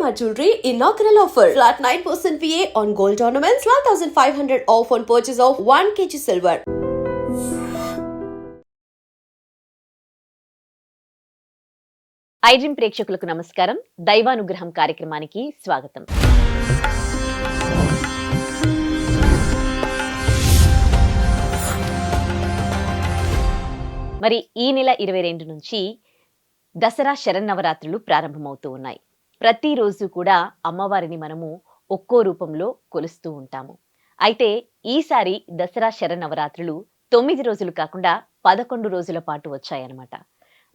Shalimar Jewelry inaugural offer. Flat 9% VA on gold ornaments, 12,500 off on purchase of 1 kg silver. IDream ప్రేక్షకులకు నమస్కారం. దైవానుగ్రహం కార్యక్రమానికి స్వాగతం. మరి ఈ నెల 22 నుంచి దసరా శరన్నవరాత్రులు ప్రారంభమవుతూ ఉన్నాయి. ప్రతిరోజు కూడా అమ్మవారిని మనము ఒక్కో రూపంలో కొలుస్తూ ఉంటాము. అయితే ఈసారి దసరా శరన్నవరాత్రులు 9 రోజులు కాకుండా 11 రోజుల పాటు వచ్చాయన్నమాట.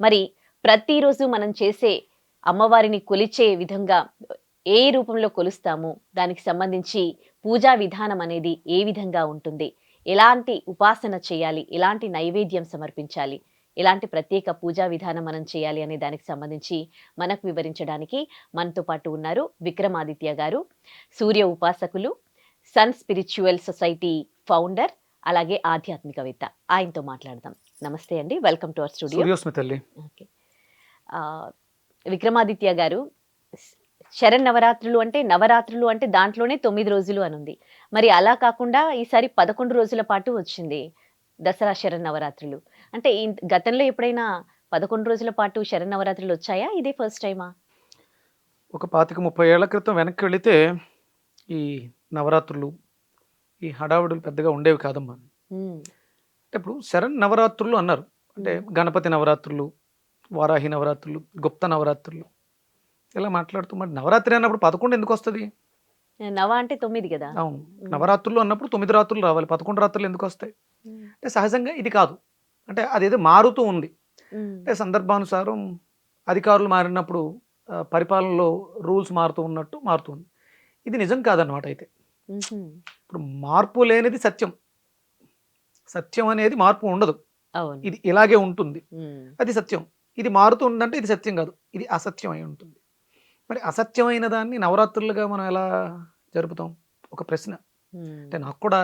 మరి ప్రతిరోజు మనం చేసే అమ్మవారిని కొలిచే విధంగా ఏ రూపంలో కొలుస్తాము, దానికి సంబంధించి పూజా విధానం అనేది ఏ విధంగా ఉంటుంది, ఎలాంటి ఉపాసన చేయాలి, ఎలాంటి నైవేద్యం సమర్పించాలి, ఎలాంటి ప్రత్యేక పూజా విధానం మనం చేయాలి అనే దానికి సంబంధించి మనకు వివరించడానికి మనతో పాటు ఉన్నారు విక్రమాదిత్య గారు, సూర్య ఉపాసకులు, సన్ స్పిరిచువల్ సొసైటీ ఫౌండర్, అలాగే ఆధ్యాత్మికవేత్త. ఆయనతో మాట్లాడదాం. నమస్తే అండి, welcome to our studio. Okay, Vikramaditya గారు, శరన్నవరాత్రులు అంటే నవరాత్రులు అంటే దాంట్లోనే 9 రోజులు అని ఉంది. మరి అలా కాకుండా ఈసారి 11 రోజుల పాటు వచ్చింది దసరా శరన్నవరాత్రులు. అంటే గతంలో ఎప్పుడైనా 11 రోజుల పాటు శరన్నవరాత్రులు వచ్చాయా? ఇదే ఫస్ట్ టైమా? ఒక 25-30 ఏళ్ల క్రితం వెనక్కి వెళితే ఈ నవరాత్రులు, ఈ హడావుడులు పెద్దగా ఉండేవి కాదమ్మా. అంటే ఇప్పుడు శరణ్ నవరాత్రులు అన్నారు అంటే గణపతి నవరాత్రులు, వారాహి నవరాత్రులు, గుప్త నవరాత్రులు ఇలా మాట్లాడుతూ, మరి నవరాత్రి అన్నప్పుడు 11 ఎందుకు వస్తుంది? నవ అంటే 9 కదా. అవును, నవరాత్రులు అన్నప్పుడు 9 రాత్రులు రావాలి, 11 రాత్రులు ఎందుకు వస్తాయి? అంటే సహజంగా ఇది కాదు, అంటే అదేదో మారుతూ ఉంది. అంటే సందర్భానుసారం అధికారులు మారినప్పుడు పరిపాలనలో రూల్స్ మారుతూ ఉన్నట్టు మారుతుంది. ఇది నిజం కాదన్నమాట. అయితే ఇప్పుడు మార్పు లేనిది సత్యం, సత్యం అనేది మార్పు ఉండదు, ఇది ఇలాగే ఉంటుంది, అది సత్యం. ఇది మారుతూ ఉందంటే ఇది సత్యం కాదు, ఇది అసత్యం అయి ఉంటుంది. మరి అసత్యమైన దాన్ని నవరాత్రులుగా మనం ఎలా జరుపుతాం? ఒక ప్రశ్న. అంటే నాకు కూడా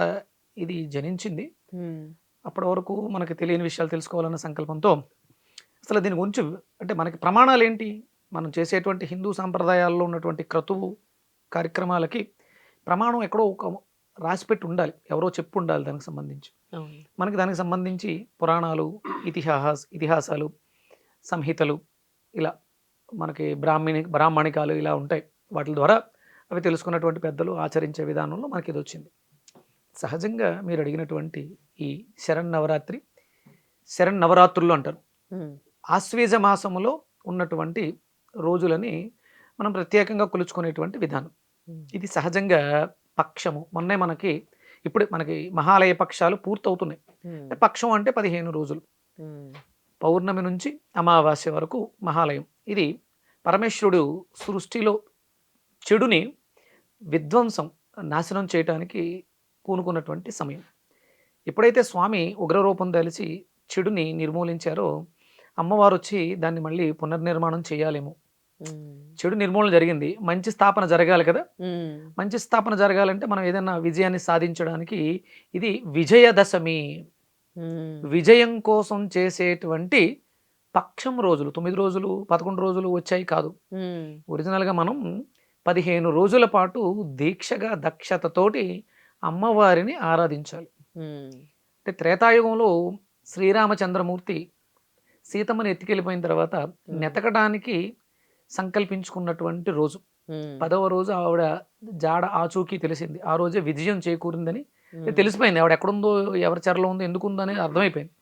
ఇది జనించింది. అప్పటి వరకు మనకి తెలియని విషయాలు తెలుసుకోవాలన్న సంకల్పంతో అసలు దీని గురించి అంటే మనకి ప్రమాణాలు ఏంటి, మనం చేసేటువంటి హిందూ సాంప్రదాయాల్లో ఉన్నటువంటి క్రతువు కార్యక్రమాలకి ప్రమాణం ఎక్కడో ఒక రాసిపెట్టి ఉండాలి, ఎవరో చెప్పు ఉండాలి దానికి సంబంధించి. మనకి దానికి సంబంధించి పురాణాలు, ఇతిహాసాలు, సంహితలు, ఇలా మనకి బ్రాహ్మణికాలు ఇలా ఉంటాయి. వాటి ద్వారా అవి తెలుసుకున్నటువంటి పెద్దలు ఆచరించే విధానంలో మనకి ఇది వచ్చింది. సహజంగా మీరు అడిగినటువంటి ఈ శరన్నవరాత్రులు అంటారు. ఆశ్వేజ మాసములో ఉన్నటువంటి రోజులని మనం ప్రత్యేకంగా కొలుచుకునేటువంటి విధానం. ఇది సహజంగా పక్షము. మొన్నే ఇప్పుడు మనకి మహాలయ పక్షాలు పూర్తవుతున్నాయి. పక్షం అంటే 15 రోజులు, పౌర్ణమి నుంచి అమావాస్య వరకు మహాలయం. ఇది పరమేశ్వరుడు సృష్టిలో చెడుని విధ్వంసం, నాశనం చేయటానికి పూనుకున్నటువంటి సమయం. ఎప్పుడైతే స్వామి ఉగ్రరూపం దాల్చి చెడుని నిర్మూలించారో, అమ్మవారు వచ్చి దాన్ని మళ్ళీ పునర్నిర్మాణం చేయాలేమో. చెడు నిర్మూలన జరిగింది, మంచి స్థాపన జరగాలి కదా. మంచి స్థాపన జరగాలంటే మనం ఏదైనా విజయాన్ని సాధించడానికి ఇది విజయదశమి, విజయం కోసం చేసేటువంటి పక్షం రోజులు. 9 రోజులు 11 రోజులు వచ్చాయి కాదు. ఒరిజినల్గా మనం 15 రోజుల పాటు దీక్షగా దక్షతతోటి అమ్మవారిని ఆరాధించాలి. అంటే త్రేతాయుగంలో శ్రీరామచంద్రమూర్తి సీతమ్మని ఎత్తుకెళ్ళిపోయిన తర్వాత నెతకడానికి సంకల్పించుకున్నటువంటి రోజు 10వ రోజు ఆవిడ జాడ ఆచూకీ తెలిసింది. ఆ రోజే విజయం చేకూరిందని తెలిసిపోయింది. ఆవిడ ఎక్కడుందో, ఎవరి చెరలో ఉందో, ఎందుకు ఉందో అనేది అర్థమైపోయింది.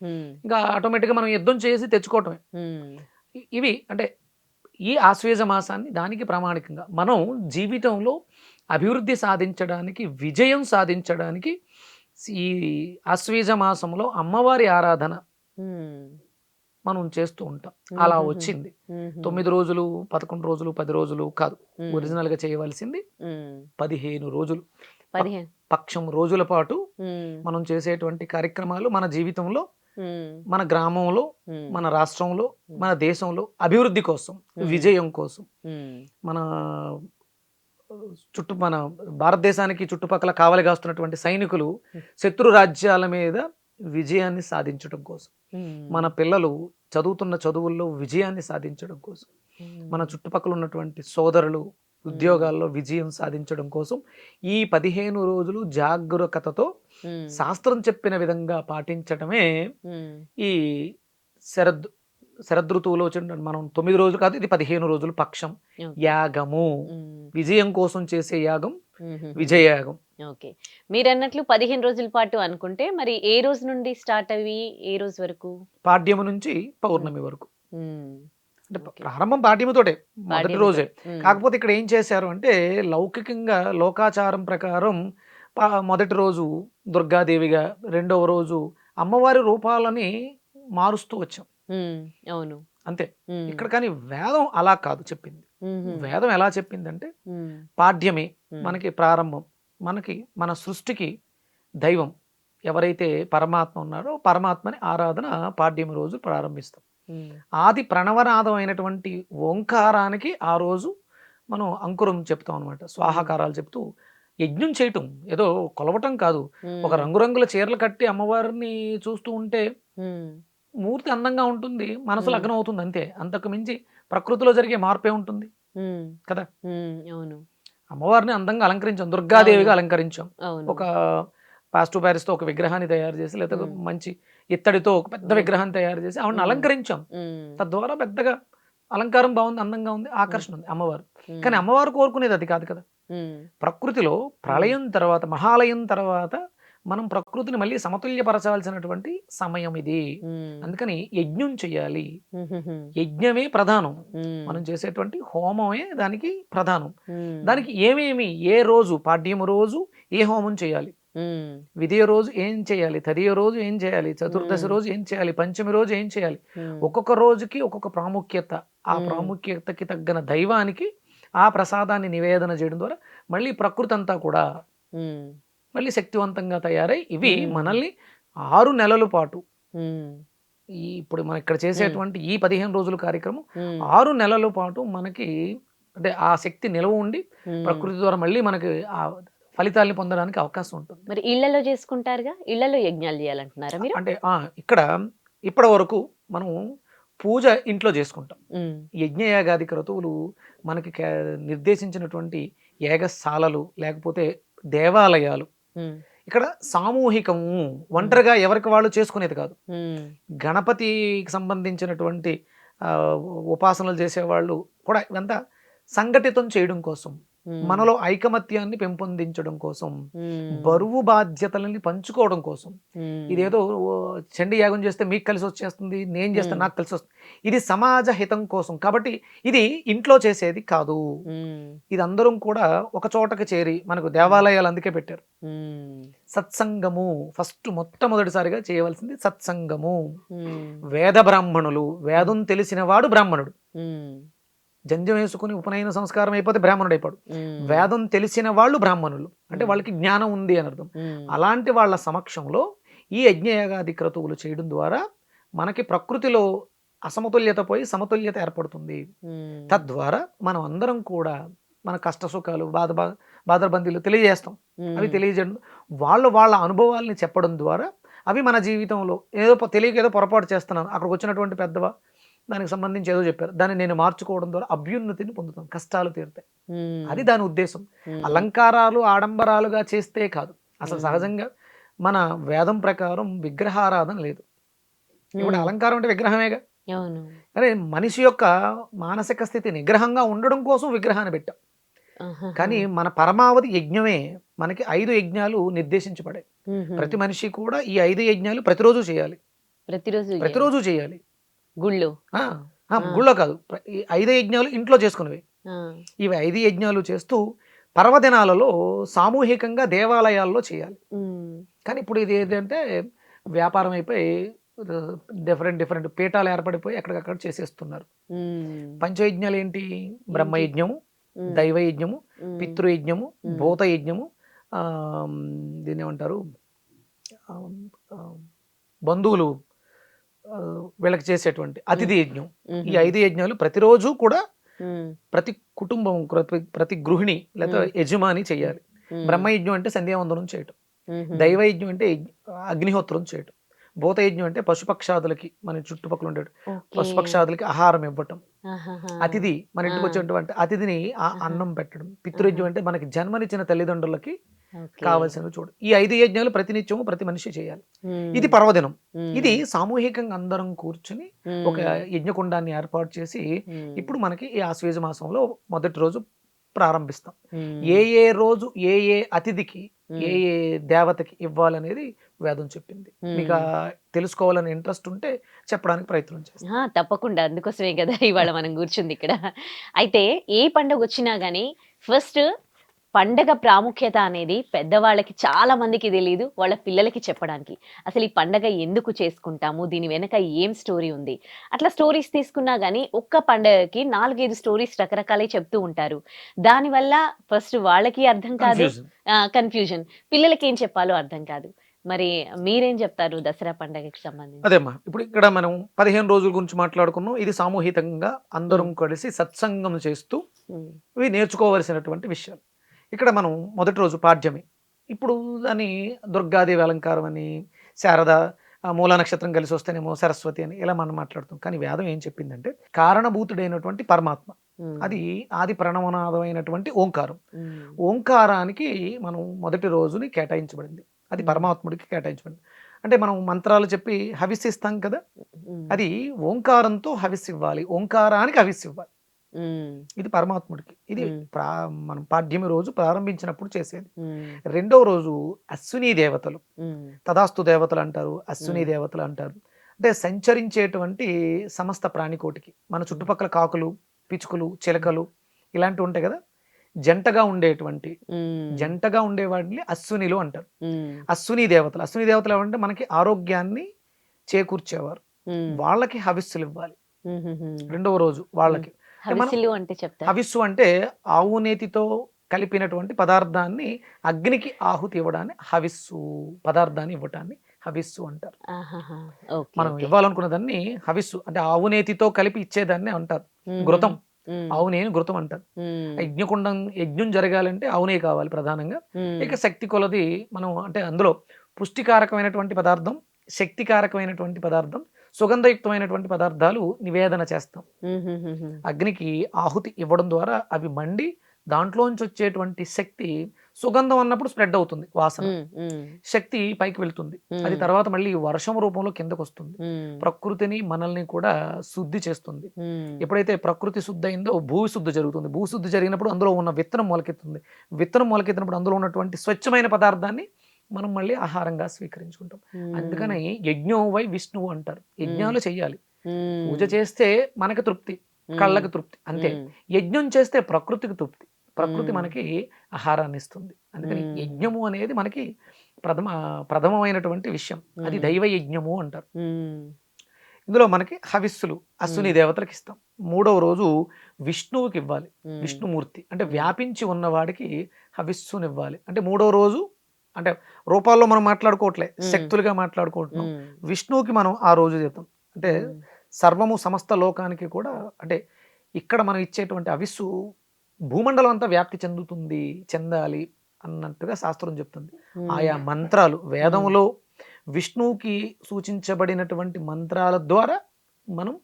ఇంకా ఆటోమేటిక్గా మనం యుద్ధం చేసి తెచ్చుకోవటమే. ఇవి అంటే ఈ ఆశ్వేజ మాసాన్ని దానికి ప్రామాణికంగా మనం జీవితంలో అభివృద్ధి సాధించడానికి, విజయం సాధించడానికి ఈ ఆశ్వేజ మాసంలో అమ్మవారి ఆరాధన మనం చేస్తూ ఉంటాం. అలా వచ్చింది. 9 రోజులు 11 రోజులు 10 రోజులు కాదు, ఒరిజినల్ గా చేయవలసింది 15 రోజులు, పక్షం రోజుల పాటు మనం చేసేటువంటి కార్యక్రమాలు మన జీవితంలో, మన గ్రామంలో, మన రాష్ట్రంలో, మన దేశంలో అభివృద్ధి కోసం, విజయం కోసం, మన మన భారతదేశానికి చుట్టుపక్కల కావలి కాస్తున్నటువంటి సైనికులు శత్రు రాజ్యాల మీద విజయాన్ని సాధించడం కోసం, మన పిల్లలు చదువుతున్న చదువుల్లో విజయాన్ని సాధించడం కోసం, మన చుట్టుపక్కల ఉన్నటువంటి సోదరులు, ఉద్యోగాల్లో విజయం సాధించడం కోసం ఈ 15 రోజులు జాగరూకతతో శాస్త్రం చెప్పిన విధంగా పాటించటమే ఈ శరద్ శరదృతువులో మనం 9 రోజులు కాదు, ఇది 15 రోజులు పక్షం యాగము. విజయం కోసం చేసే యాగం విజయయాగం. ఓకే, మీరు అన్నట్లు 15 రోజుల పాటు అనుకుంటే మరి ఏ రోజు నుండి స్టార్ట్ అవి ఏ రోజు వరకు? పాడ్యము నుంచి పౌర్ణమి వరకు. అంటే ప్రారంభం పాడ్యముతోటే, మొదటి రోజే. కాకపోతే ఇక్కడ ఏం చేశారు అంటే లౌకికంగా లోకాచారం ప్రకారం మొదటి రోజు దుర్గాదేవిగా, రెండవ రోజు అమ్మవారి రూపాలని మారుస్తూ వచ్చాం. అవును, అంతే. ఇక్కడ కానీ వేదం అలా కాదు చెప్పింది. వేదం ఎలా చెప్పిందంటే పాడ్యమే మనకి ప్రారంభం. మనకి మన సృష్టికి దైవం ఎవరైతే పరమాత్మ ఉన్నారో పరమాత్మని ఆరాధన పాడ్యమి రోజు ప్రారంభిస్తాం. ఆది ప్రణవనాదం అయినటువంటి ఓంకారానికి ఆ రోజు మనం అంకురం చెప్తాం అనమాట. స్వాహాకారాలు చెప్తూ యజ్ఞం చేయటం, ఏదో కొలవటం కాదు. ఒక రంగురంగుల చీరలు కట్టి అమ్మవారిని చూస్తూ ఉంటే మూర్తి అందంగా ఉంటుంది, మనసు లగ్నం అవుతుంది, అంతే. అంతకు మించి ప్రకృతిలో జరిగే మార్పే ఉంటుంది కదా. అవును, అమ్మవారిని అందంగా అలంకరించాం, దుర్గాదేవిగా అలంకరించాం. ఒక పాస్టు ప్యారిస్తో ఒక విగ్రహాన్ని తయారు చేసి, లేదా మంచి ఇత్తడితో ఒక పెద్ద విగ్రహాన్ని తయారు చేసి ఆవిడని అలంకరించాం. తద్వారా పెద్దగా అలంకారం బాగుంది, అందంగా ఉంది, ఆకర్షణ ఉంది అమ్మవారు. కానీ అమ్మవారు కోరుకునేది అది కాదు కదా. ప్రకృతిలో ప్రళయం తర్వాత, మహాలయం తర్వాత మనం ప్రకృతిని మళ్ళీ సమతుల్యపరచాల్సినటువంటి సమయం ఇది. అందుకని యజ్ఞం చెయ్యాలి. యజ్ఞమే ప్రధానం. మనం చేసేటువంటి హోమమే దానికి ప్రధానం. దానికి ఏమేమి, ఏ రోజు, పాడ్యము రోజు ఏ హోమం చేయాలి, విధియ రోజు ఏం చేయాలి, తదియ రోజు ఏం చేయాలి, చతుర్దశి రోజు ఏం చేయాలి, పంచమి రోజు ఏం చేయాలి, ఒక్కొక్క రోజుకి ఒక్కొక్క ప్రాముఖ్యత. ఆ ప్రాముఖ్యతకి తగ్గన దైవానికి ఆ ప్రసాదాన్ని నివేదన చేయడం ద్వారా మళ్ళీ ప్రకృతి అంతా కూడా మళ్ళీ శక్తివంతంగా తయారై ఇవి మనల్ని 6 నెలల పాటు, ఇప్పుడు మనం ఇక్కడ చేసేటువంటి ఈ 15 రోజుల కార్యక్రమం 6 నెలల పాటు మనకి అంటే ఆ శక్తి నిలవ ఉండి ప్రకృతి ద్వారా మళ్ళీ మనకి ఆ ఫలితాలను పొందడానికి అవకాశం ఉంటుంది. మరి ఇళ్లలో చేసుకుంటారుగా, ఇళ్లలో యజ్ఞాలు చేయాలంటున్నారా మీరు? అంటే ఇక్కడ ఇప్పటి వరకు మనం పూజ ఇంట్లో చేసుకుంటాం. యజ్ఞయాగాది క్రతువులు మనకి నిర్దేశించినటువంటి యాగశాలలు లేకపోతే దేవాలయాలు. ఇక్కడ సామూహికము, ఒంటరిగా ఎవరికి వాళ్ళు చేసుకునేది కాదు. గణపతికి సంబంధించినటువంటి ఉపాసనలు చేసేవాళ్ళు కూడా ఇదంతా సంఘటితం చేయడం కోసం, మనలో ఐకమత్యాన్ని పెంపొందించడం కోసం, బరువు బాధ్యతలని పంచుకోవడం కోసం. ఇదేదో చండీ యాగం చేస్తే మీకు కలిసి వచ్చేస్తుంది, నేను చేస్తే నాకు కలిసి వస్తుంది, ఇది సమాజ హితం కోసం. కాబట్టి ఇది ఇంట్లో చేసేది కాదు. ఇది అందరం కూడా ఒక చోటకి చేరి, మనకు దేవాలయాలు అందుకే పెట్టారు సత్సంగము. ఫస్ట్ మొట్టమొదటిసారిగా చేయవలసింది సత్సంగము. వేద బ్రాహ్మణులు, వేదం తెలిసిన వాడు బ్రాహ్మణుడు. జంజం వేసుకుని ఉపనయన సంస్కారం అయిపోతే బ్రాహ్మణుడు అయిపోడు. వేదం తెలిసిన వాళ్ళు బ్రాహ్మణులు, అంటే వాళ్ళకి జ్ఞానం ఉంది అని అర్థం. అలాంటి వాళ్ళ సమక్షంలో ఈ యజ్ఞయాగాది క్రతువులు చేయడం ద్వారా మనకి ప్రకృతిలో అసమతుల్యత పోయి సమతుల్యత ఏర్పడుతుంది. తద్వారా మనం అందరం కూడా మన కష్ట సుఖాలు, బాధబందీలు తెలియజేస్తాం. అవి తెలియజేయడం, వాళ్ళ అనుభవాల్ని చెప్పడం ద్వారా అవి మన జీవితంలో ఏదో తెలియక ఏదో పొరపాటు చేస్తున్నాను, అక్కడికి వచ్చినటువంటి పెద్దవా దానికి సంబంధించి ఏదో చెప్పారు, దాన్ని నేను మార్చుకోవడం ద్వారా అభ్యున్నతిని పొందుతాం, కష్టాలు తీరుతాయి. అది దాని ఉద్దేశం. అలంకారాలు ఆడంబరాలుగా చేస్తే కాదు. అసలు సహజంగా మన వేదం ప్రకారం విగ్రహారాధన లేదు. ఇప్పుడు అలంకారం అంటే విగ్రహమేగా. అరే మనిషి యొక్క మానసిక స్థితి నిగ్రహంగా ఉండడం కోసం విగ్రహాన్ని పెట్టాం. కానీ మన పరమావధి యజ్ఞమే. మనకి 5 యజ్ఞాలు నిర్దేశించబడాయి. ప్రతి మనిషి కూడా ఈ 5 యజ్ఞాలు ప్రతిరోజు చేయాలి. ప్రతిరోజు చేయాలి. గుళ్ళో కాదు, ఈ 5 యజ్ఞాలు ఇంట్లో చేసుకునేవి. ఇవి 5 యజ్ఞాలు చేస్తూ పర్వదినాలలో సామూహికంగా దేవాలయాల్లో చేయాలి. కానీ ఇప్పుడు ఇది ఏంటంటే వ్యాపారం అయిపోయి డిఫరెంట్ పీఠాలు ఏర్పడిపోయి ఎక్కడికక్కడ చేసేస్తున్నారు. పంచయజ్ఞాలు ఏంటి? బ్రహ్మయజ్ఞము, దైవయజ్ఞము, పితృయజ్ఞము, భూతయజ్ఞము, దీన్ని ఏమంటారు, బంధువులు వీళ్ళకి చేసేటువంటి అతిథి యజ్ఞం. ఈ 5 యజ్ఞాలు ప్రతిరోజు కూడా ప్రతి కుటుంబం, ప్రతి గృహిణి లేదా యజమాని చేయాలి. బ్రహ్మయజ్ఞం అంటే సంధ్యావందనం చేయటం, దైవయజ్ఞం అంటే అగ్నిహోత్రం చేయటం, భూతయజ్ఞం అంటే పశుపక్షాదులకి మన చుట్టుపక్కల ఉండే ఓకే. పశుపక్షాదులకి ఆహారం ఇవ్వటం. ఆహాహా. అతిథి మన ఇంటికి ఆ. వచ్చేటువంటి అతిథిని ఆహా. అన్నం పెట్టడం. పితృయజ్ఞం అంటే మనకి జన్మనిచ్చిన తల్లిదండ్రులకి ఓకే. కావలసినవి చూడు. ఈ 5 యజ్ఞాలు ప్రతినిత్యము ప్రతి మనిషి చేయాలి. ఉమ్. ఇది పర్వదినం. ఉమ్. ఇది సామూహికంగా అందరం కూర్చుని ఉమ్. ఒక యజ్ఞకుండాన్ని ఏర్పాటు చేసి ఉమ్. ఇప్పుడు మనకి ఈ ఆశ్వేజ మాసంలో మొదటి రోజు ప్రారంభిస్తాం. ఉమ్. ఏ రోజు ఏ అతిథికి ఉమ్. ఏ దేవతకి ఇవ్వాలనేది వేదం చెప్పింది. మీకు తెలుసుకోవాలని ఇంట్రెస్ట్ ఉంటే చెప్పడానికి ప్రయత్నం చేస్తాం. తప్పకుండా. అందుకోసమే కదా ఇవాళ మనం కూర్చుంది ఇక్కడ. అయితే ఏ పండుగ వచ్చినా గానీ ఫస్ట్ పండగ ప్రాముఖ్యత అనేది పెద్దవాళ్ళకి చాలా మందికి తెలీదు. వాళ్ళ పిల్లలకి చెప్పడానికి. అసలు ఈ పండగ ఎందుకు చేసుకుంటాము? దీని వెనక ఏం స్టోరీ ఉంది? అట్లా స్టోరీస్ తీసుకున్నా గానీ ఒక్క పండగకి 4, 5 స్టోరీస్ రకరకాలే చెప్తూ ఉంటారు. దానివల్ల ఫస్ట్ వాళ్ళకి అర్థం కాదు. కన్ఫ్యూజన్. కన్‌ఫ్యూజన్. పిల్లలకి ఏం చెప్పాలో అర్థం కాదు. మరి మీరేం చెప్తారు దసరా పండగకి సంబంధించి? అదేమ్మా, ఇప్పుడు ఇక్కడ మనం 15 రోజుల గురించి మాట్లాడుకున్నాం. ఇది సామూహికంగా అందరం కలిసి సత్సంగం చేస్తూ హ్మ్. ఇవి నేర్చుకోవలసినటువంటి విషయాలు. ఇక్కడ మనం మొదటి రోజు పాడ్యమి. ఇప్పుడు దాన్ని దుర్గాదేవి అలంకారం అని, శారద మూల నక్షత్రం కలిసి వస్తేనేమో సరస్వతి అని ఇలా మనం మాట్లాడుతాం. కానీ వేదం ఏం చెప్పిందంటే కారణభూతుడైనటువంటి పరమాత్మ, హ్మ్. అది ఆది ప్రణవనాదమైనటువంటి ఓంకారం. హ్మ్. ఓంకారానికి మనం మొదటి రోజుని కేటాయించబడింది. అది పరమాత్ముడికి కేటాయించబడింది. అంటే మనం మంత్రాలు చెప్పి హవిస్సిస్తాం కదా, హ్మ్. అది ఓంకారంతో హవిస్సు ఇవ్వాలి, ఓంకారానికి హవిస్సు ఇవ్వాలి. హ్మ్. ఇది పరమాత్ముడికి. ఇది మనం పాడ్యమి రోజు ప్రారంభించినప్పుడు చేసేది. హ్మ్. రెండవ రోజు అశ్విని దేవతలు, హ్మ్. తదాస్తు దేవతలు అంటారు, అశ్విని దేవతలు అంటారు. అంటే సంచరించేటువంటి సమస్త ప్రాణికోటికి, మన చుట్టుపక్కల కాకులు, పిచ్చుకలు, చిలకలు ఇలాంటివి ఉంటాయి కదా, జంటగా ఉండేటువంటి హ్మ్. జంటగా ఉండే వాటిని అశ్వినిలు అంటారు. హ్మ్. అశ్విని దేవతలు, అశ్విని దేవతలు ఏమంటే మనకి ఆరోగ్యాన్ని చేకూర్చేవారు. హ్మ్. వాళ్ళకి హవిస్సులు ఇవ్వాలి హుహుహు. రెండవ రోజు వాళ్ళకి. అంటే మనం హవిస్సులు అంటే చెప్తారా? హవిస్సు అంటే ఆవు నేతితో కలిపినటువంటి పదార్థాన్ని అగ్నికి ఆహుతి ఇవ్వడాన్ని హవిస్సు, పదార్థాన్ని ఇవ్వటాన్ని హవిస్సు అంటారు. ఆహాహా. ఓకే. మనం ఓకే. ఇవ్వాలనుకున్న దాన్ని హవిస్సు అంటే ఆవు నేతితో కలిపి ఇచ్చేదాన్ని అంటారు. హుహుహు. ఘృతం, హ్మ్. ఆవు నేని ఘృతం అంటారు. హ్మ్. యజ్ఞం జరగాలంటే ఆవు నెయ్యి కావాలి ప్రధానంగా. హ్మ్. ఇక శక్తి కొలది మనం అంటే అందులో పుష్టికారకమైనటువంటి పదార్థం, శక్తికారకమైనటువంటి పదార్థం, సుగంధయుక్తమైనటువంటి పదార్థాలు నివేదన చేస్తాం. హుహుహుహు. అగ్నికి ఆహుతి ఇవ్వడం ద్వారా అవి మండి దాంట్లోంచి వచ్చేటువంటి శక్తి, సుగంధం అన్నప్పుడు స్ప్రెడ్ అవుతుంది వాసన, హ్మ్. హ్మ్. శక్తి పైకి వెళ్తుంది. అది హ్మ్. తర్వాత మళ్ళీ వర్షం రూపంలో కిందకు వస్తుంది. హ్మ్. ప్రకృతిని మనల్ని కూడా శుద్ధి చేస్తుంది. హ్మ్. ఎప్పుడైతే ప్రకృతి శుద్ధి అయిందో భూశుద్ధి జరుగుతుంది. భూశుద్ధి జరిగినప్పుడు అందులో ఉన్న విత్తనం మొలకెత్తుంది. విత్తనం మొలకెత్తినప్పుడు అందులో ఉన్నటువంటి స్వచ్ఛమైన పదార్థాన్ని మనం మళ్ళీ ఆహారంగా స్వీకరించుకుంటాం. అందుకని యజ్ఞం వై విష్ణువు అంటారు. యజ్ఞాలు చెయ్యాలి. హ్మ్. పూజ చేస్తే మనకి తృప్తి, కళ్ళకి తృప్తి అంతే. హ్మ్. యజ్ఞం చేస్తే ప్రకృతికి తృప్తి, ప్రకృతి హ్మ్. మనకి ఆహారాన్ని ఇస్తుంది. అందుకని హ్మ్. యజ్ఞము అనేది మనకి ప్రథమమైనటువంటి విషయం. అది దైవ యజ్ఞము అంటారు. హ్మ్. ఇందులో మనకి హవిస్సులు అశ్విని దేవతలకు ఇస్తాం. మూడవ రోజు విష్ణువుకి ఇవ్వాలి. హ్మ్. విష్ణుమూర్తి అంటే వ్యాపించి ఉన్నవాడికి హవిస్సునివ్వాలి. అంటే మూడవ రోజు అంటే రూపాల్లో మనం మాట్లాడుకోవట్లే, శక్తులుగా మాట్లాడుకుంటున్నాం. హ్మ్. విష్ణువుకి మనం ఆ రోజు చేద్దాం. అంటే హ్మ్. సర్వము సమస్త లోకానికి కూడా అంటే ఇక్కడ మనం ఇచ్చేటువంటి హవిస్సు భూమండలం అంతా వ్యాప్తి చెందాలి అన్నట్టుగా శాస్త్రం చెప్తుంది. ఆయా మంత్రాలు వేదంలో విష్ణువుకి సూచించబడినటువంటి మంత్రాల ద్వారా మనం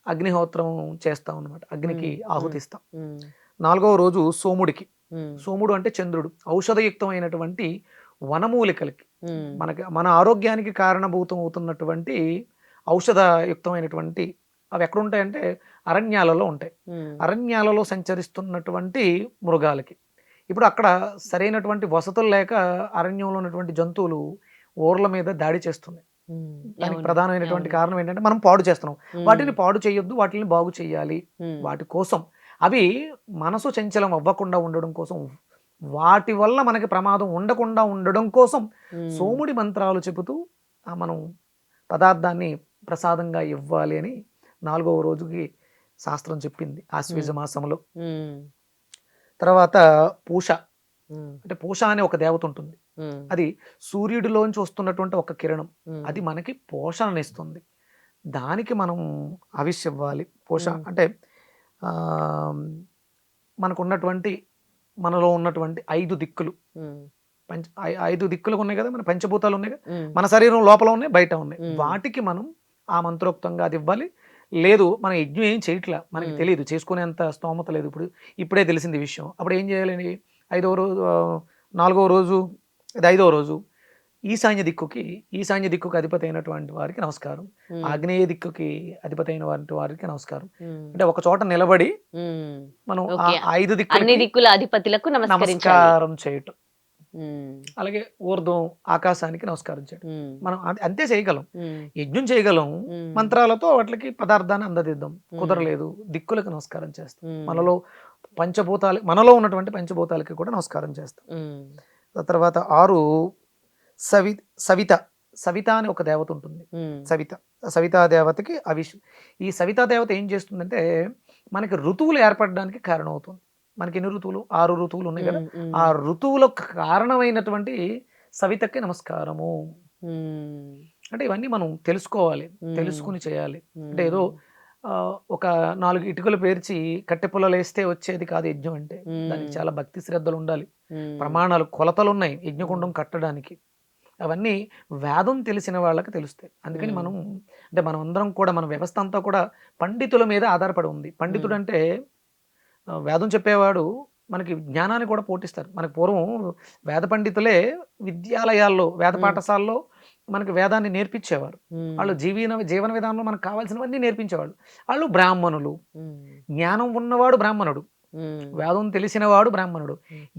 అగ్నిహోత్రం చేస్తాం అన్నమాట. అగ్నికి ఆహుతిస్తాం. హ్మ్. నాలుగవ రోజు సోముడికి. హ్మ్. సోముడు అంటే చంద్రుడు. ఔషధయుక్తమైనటువంటి వనమూలికలకి, హ్మ్. మన ఆరోగ్యానికి కారణభూతం అవుతున్నటువంటి ఔషధయుక్తమైనటువంటి అవి ఎక్కడుంటాయంటే అరణ్యాలలో ఉంటాయి. హ్మ్. అరణ్యాలలో సంచరిస్తున్నటువంటి మృగాలకి. ఇప్పుడు అక్కడ సరైనటువంటి వసతులు లేక అరణ్యంలో ఉన్నటువంటి జంతువులు ఊర్ల మీద దాడి చేస్తున్నాయి. హ్మ్. దానికి అవును. ప్రధానమైనటువంటి అవును. కారణం ఏంటంటే మనం పాడు చేస్తున్నాం. హ్మ్. వాటిని పాడు చేయొద్దు, వాటిని బాగు చేయాలి. హ్మ్. వాటి కోసం అవి మనసు చంచలం అవ్వకుండా ఉండడం కోసం, వాటి వల్ల మనకి ప్రమాదం ఉండకుండా ఉండడం కోసం హ్మ్. సోముడి మంత్రాలు చెబుతూ మనం పదార్థాన్ని ప్రసాదంగా ఇవ్వాలి అని నాలుగవ రోజుకి శాస్త్రం చెప్పింది ఆశ్వేజ మాసంలో. హ్మ్. తర్వాత పూష హ్మ్. అంటే పూష అనే ఒక దేవత ఉంటుంది. హ్మ్. అది సూర్యుడిలోంచి వస్తున్నటువంటి ఒక కిరణం. హ్మ్. అది మనకి పోషణనిస్తుంది. దానికి మనం ఇవ్వాలి. హ్మ్. అంటే ఆహ్, మనకున్నటువంటి మనలో ఉన్నటువంటి 5 దిక్కులు, హ్మ్. ఐదు దిక్కులు ఉన్నాయి కదా, మన పంచభూతాలు ఉన్నాయి కదా, ఉమ్, మన శరీరం లోపల ఉన్నాయి, బయట ఉన్నాయి. మ్మ్. వాటికి మనం ఆ మంత్రోక్తంగా అది ఇవ్వాలి. లేదు మనం యజ్ఞం ఏం చేయట్లా, మనకి మ్మ్. తెలియదు, చేసుకునేంత స్తోమత లేదు, ఇప్పుడే తెలిసింది ఈ విషయం. అప్పుడు ఏం చేయాలని, 5వ రోజు 4వ రోజు, ఇది 5వ రోజు ఈశాన్య దిక్కుకి అధిపతి అయినటువంటి వారికి నమస్కారం, ఉమ్, ఆగ్నేయ దిక్కుకి అధిపతి అయిన వారికి నమస్కారం. ఉమ్, అంటే ఒక చోట నిలబడి ఉమ్. మనం ఆ ఓకే. 5 అన్ని దిక్కులకి దిక్కుల అధిపతులకు నమస్కరించాలి. నమస్కారం చేయటం. ఉమ్, అలాగే ఊర్ధ్వం ఆకాశానికి నమస్కారం చేయటం. ఉమ్, మనం అంతే చేయగలం, ఉమ్, యజ్ఞం చేయగలం, ఉమ్, మంత్రాలతో వాటికి పదార్థాన్ని అందదిద్దాం. కుదరలేదు, దిక్కులకు నమస్కారం చేస్తాం. ఉమ్, మనలో ఉన్నటువంటి పంచభూతాలకి కూడా నమస్కారం చేస్తాం. ఉమ్, ఆ తర్వాత 6 సవిత అని ఒక దేవత ఉంటుంది. ఉమ్, సవితా దేవతకి ఈ సవితా దేవత ఏం చేస్తుందంటే మనకి ఋతువులు ఏర్పడడానికి కారణం అవుతుంది. మనకి ఎన్ని ఋతువులు, 6 ఋతువులు ఉన్నాయి కదా, ఉమ్, ఆ ఋతువులకు కారణమైనటువంటి సవితకి నమస్కారము. ఉమ్, అంటే ఇవన్నీ మనం తెలుసుకోవాలి, ఉమ్, తెలుసుకుని చేయాలి. ఉమ్, అంటే ఏదో ఒక 4 ఇటుకలు పేర్చి కట్టె పుల్లలు వేస్తే వచ్చేది కాదు యజ్ఞం అంటే. దానికి చాలా భక్తి శ్రద్ధలు ఉండాలి, ఉమ్, ప్రమాణాలు, కొలతలు ఉన్నాయి యజ్ఞకుండం కట్టడానికి. అవన్నీ వేదం తెలిసిన వాళ్ళకి తెలుస్తాయి. అందుకని మనం అంటే మనం అందరం కూడా, మన వ్యవస్థ అంతా కూడా పండితుల మీద ఆధారపడి ఉంది. పండితుడు అంటే వేదం చెప్పేవాడు మనకి జ్ఞానాన్ని కూడా పోటిస్తారు. మనకి పూర్వం వేద పండితులే విద్యాలయాల్లో, వేద పాఠశాలలో మనకి వేదాన్ని నేర్పించేవారు. ఉమ్, వాళ్ళు జీవన విధానంలో మనకు కావాల్సినవన్నీ నేర్పించేవాళ్ళు. వాళ్ళు బ్రాహ్మణులు. ఉమ్, జ్ఞానం ఉన్నవాడు బ్రాహ్మణుడు, ఉమ్, వేదం తెలిసినవాడు బ్రాహ్మణుడు,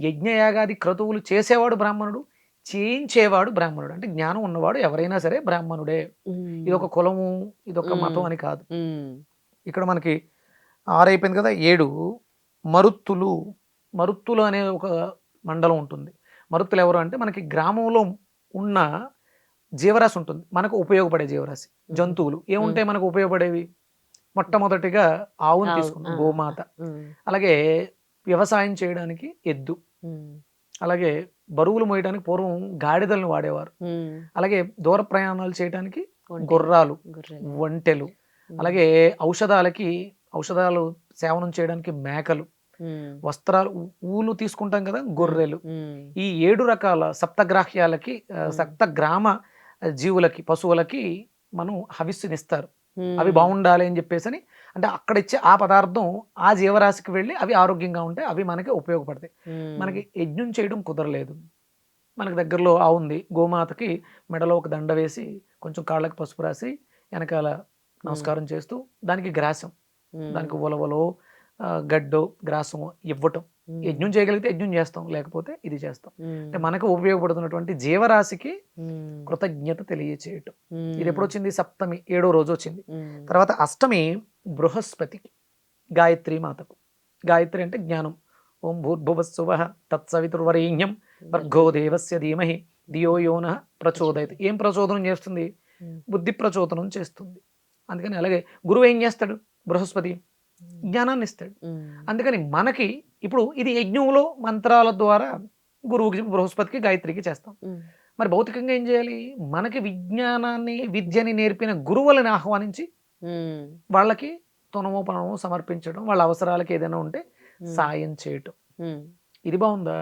యజ్ఞయాగాది క్రతువులు చేసేవాడు బ్రాహ్మణుడు, చేయించేవాడు బ్రాహ్మణుడు. అంటే జ్ఞానం ఉన్నవాడు ఎవరైనా సరే బ్రాహ్మణుడే. ఉమ్, ఇదొక కులము, ఇదొక మతం అని కాదు. ఉమ్, ఇక్కడ మనకి 6 అయిపోయింది కదా. 7 మరుత్తులు అనే ఒక మండలం ఉంటుంది. మరుత్తులు ఎవరు అంటే మనకి గ్రామంలో ఉన్న జీవరాశి ఉంటుంది, మనకు ఉపయోగపడే జీవరాశి. జంతువులు ఏముంటాయి మనకు ఉపయోగపడేవి? మొట్టమొదటిగా ఆవుని ఆవు, తీసుకున్నాం, ఆ, గోమాత. ఉమ్, అలాగే వ్యవసాయం చేయడానికి ఎద్దు, ఉమ్, అలాగే బరువులు మోయడానికి పూర్వం గాడిదలను వాడేవారు, ఉమ్, అలాగే దూర ప్రయాణాలు చేయడానికి ఒంటె, గుర్రాలు, గొర్రెలు, ఒంటెలు, ఉమ్, అలాగే ఔషధాలు సేవనం చేయడానికి మేకలు, ఉమ్, వస్త్రాలు, ఊలు తీసుకుంటాం కదా, గొర్రెలు. ఉమ్, ఈ 7 రకాల సప్తగ్రాహ్యాలకి, సప్తగ్రామ జీవులకి, పశువులకి మనం హవిస్సునిస్తారు. ఉమ్, అవి బాగుండాలి అని చెప్పేసి, అంటే అక్కడ ఇచ్చే ఆ పదార్థం ఆ జీవరాశికి వెళ్ళి అవి ఆరోగ్యంగా ఉంటే అవి మనకి ఉపయోగపడతాయి. ఉమ్, మనకి యజ్ఞం చేయడం కుదరలేదు, మనకి దగ్గరలో ఆవు ఉంది, గోమాతకి మెడలో ఒక దండ వేసి కొంచెం కాళ్ళకి పసుపు రాసి వెనకాల నమస్కారం చేస్తూ దానికి గ్రాసం, ఉమ్, దానికి ఉలవలో గడ్డో గ్రాసమో ఇవ్వటం. ఉమ్, యజ్ఞం చేయగలిగితే యజ్ఞం చేస్తాం, లేకపోతే ఇది చేస్తాం. ఉమ్, అంటే మనకు ఉపయోగపడుతున్నటువంటి జీవరాశికి ఉమ్, కృతజ్ఞత తెలియచేయటం. ఉమ్, ఇది ఎప్పుడు వచ్చింది? సప్తమి, 7వ రోజు వచ్చింది. ఉమ్, తర్వాత అష్టమి బృహస్పతికి, గాయత్రి మాతకు. గాయత్రి అంటే జ్ఞానం. ఓం భూర్భువస్సువః తత్సవితుర్వరేణ్యం భర్గో దేవస్య ధీమహి ధియో యో నః ప్రచోదయతి. ఏం ప్రచోదనం చేస్తుంది? ఉమ్, బుద్ధి ప్రచోదనం చేస్తుంది. అందుకని అలాగే గురువు ఏం చేస్తాడు? బృహస్పతి జ్ఞానాన్ని ఇస్తాడు. ఉమ్, అందుకని మనకి ఇప్పుడు ఇది యజ్ఞంలో మంత్రాల ద్వారా గురువుకి, బృహస్పతికి, గాయత్రికి చేస్తాం. ఉమ్, మరి భౌతికంగా ఏం చేయాలి? మనకి విద్యని నేర్పిన గురువులను ఆహ్వానించి ఉమ్, వాళ్ళకి తునమో పనమో సమర్పించడం, వాళ్ళ అవసరాలకి ఏదైనా ఉంటే ఉమ్, సాయం చేయటం. ఉమ్, ఇది బాగుందా?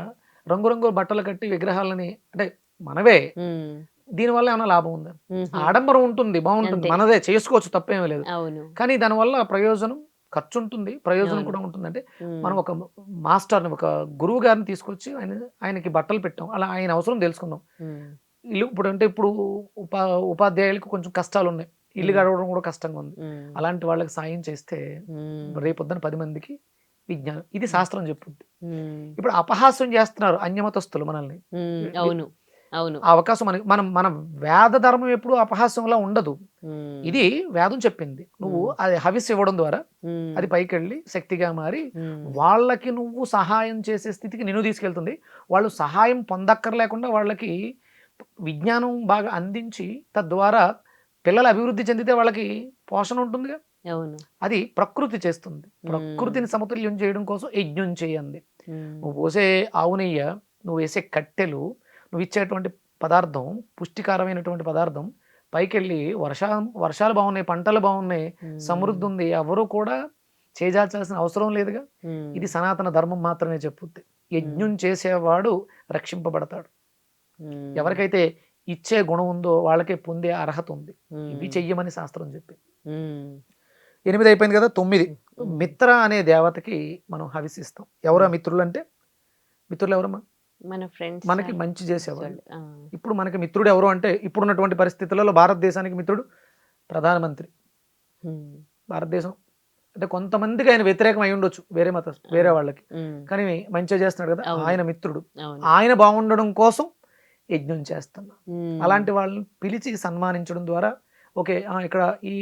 రంగురంగుల బట్టలు కట్టి విగ్రహాలని, అంటే మనవే, ఉమ్, దీనివల్ల ఏమైనా లాభం ఉందా? ఉమ్, ఆడంబరం ఉంటుంది, బాగుంటుంది, అంతే. మనదే, చేసుకోవచ్చు, తప్పేమీ లేదు. అవును. కానీ దానివల్ల ప్రయోజనం, ఖర్చు ఉంటుంది, ప్రయోజనం అవును. కూడా ఉంటుంది. అంటే ఉమ్, మనం ఒక మాస్టర్ని, ఒక గురువు గారిని తీసుకొచ్చి ఆయనకి బట్టలు పెట్టాం, అలా ఆయన అవసరం తెలుసుకుందాం. ఉమ్, ఇప్పుడు ఉపాధ్యాయులకు కొంచెం కష్టాలు ఉన్నాయి, ఇల్లు గడవడం కూడా కష్టంగా ఉంది. ఉమ్, అలాంటి వాళ్ళకి సాయం చేస్తే ఉమ్, రేపొద్దున 10 మందికి విజ్ఞానం, ఇది శాస్త్రం చెప్పుద్ది. ఉమ్, ఇప్పుడు అపహాస్యం చేస్తున్నారు అన్యమతస్తులు మనల్ని. ఉమ్, అవును, అవును. ఆ అవకాశం మన వేద ధర్మం ఎప్పుడు అపహాస్యంలా ఉండదు. ఉమ్, ఇది వేదం చెప్పింది. నువ్వు అది హవిస్ ఇవ్వడం ద్వారా ఉమ్, అది పైకి వెళ్ళి శక్తిగా మారి ఉమ్, వాళ్ళకి నువ్వు సహాయం చేసే స్థితికి నిన్ను తీసుకెళ్తుంది. వాళ్ళు సహాయం పొందక్కర్లేకుండా వాళ్ళకి విజ్ఞానం బాగా అందించి తద్వారా పిల్లలు అభివృద్ధి చెందితే వాళ్ళకి పోషణ ఉంటుందిగా. అవును. అది ప్రకృతి చేస్తుంది. ప్రకృతిని సమతుల్యం చేయడం కోసం యజ్ఞం చేయండి. ఉమ్, నువ్వు పోసే ఆవు నెయ్య, నువ్వు వేసే కట్టెలు, నువ్వు ఇచ్చేటువంటి పదార్థం, పుష్టికరమైనటువంటి పదార్థం పైకెళ్ళి వర్షాలు బాగున్నాయి, పంటలు బాగున్నాయి, సమృద్ధి ఉంది, ఎవరు కూడా చేజాల్సిన అవసరం లేదుగా. ఉమ్, ఇది సనాతన ధర్మం మాత్రమే చెప్పుద్ది. యజ్ఞం చేసేవాడు రక్షింపబడతాడు. ఎవరికైతే ఇచ్చే గుణం ఉందో వాళ్ళకే పొందే అర్హత ఉంది. ఇవి చెయ్యమని శాస్త్రం చెప్పి. 8 అయిపోయింది కదా. 9 మిత్ర అనే దేవతకి మనం హవిసిస్తాం. ఎవరా మిత్రులు అంటే? మిత్రులు ఎవరమ్మా? మన ఫ్రెండ్స్, మనకి మంచి చేసేవాళ్ళు. ఇప్పుడు మనకి మిత్రుడు ఎవరు అంటే ఇప్పుడున్నటువంటి పరిస్థితులలో భారతదేశానికి మిత్రుడు ప్రధానమంత్రి. భారతదేశం అంటే కొంతమందికి ఆయన వ్యతిరేకం అయి ఉండొచ్చు, వేరే వాళ్ళకి, కానీ మంచిగా చేస్తున్నాడు కదా, ఆయన మిత్రుడు. ఆయన బాగుండడం కోసం యజ్ఞం చేస్తున్నాం. అలాంటి వాళ్ళని పిలిచి సన్మానించడం ద్వారా ఓకే ఇక్కడ ఈ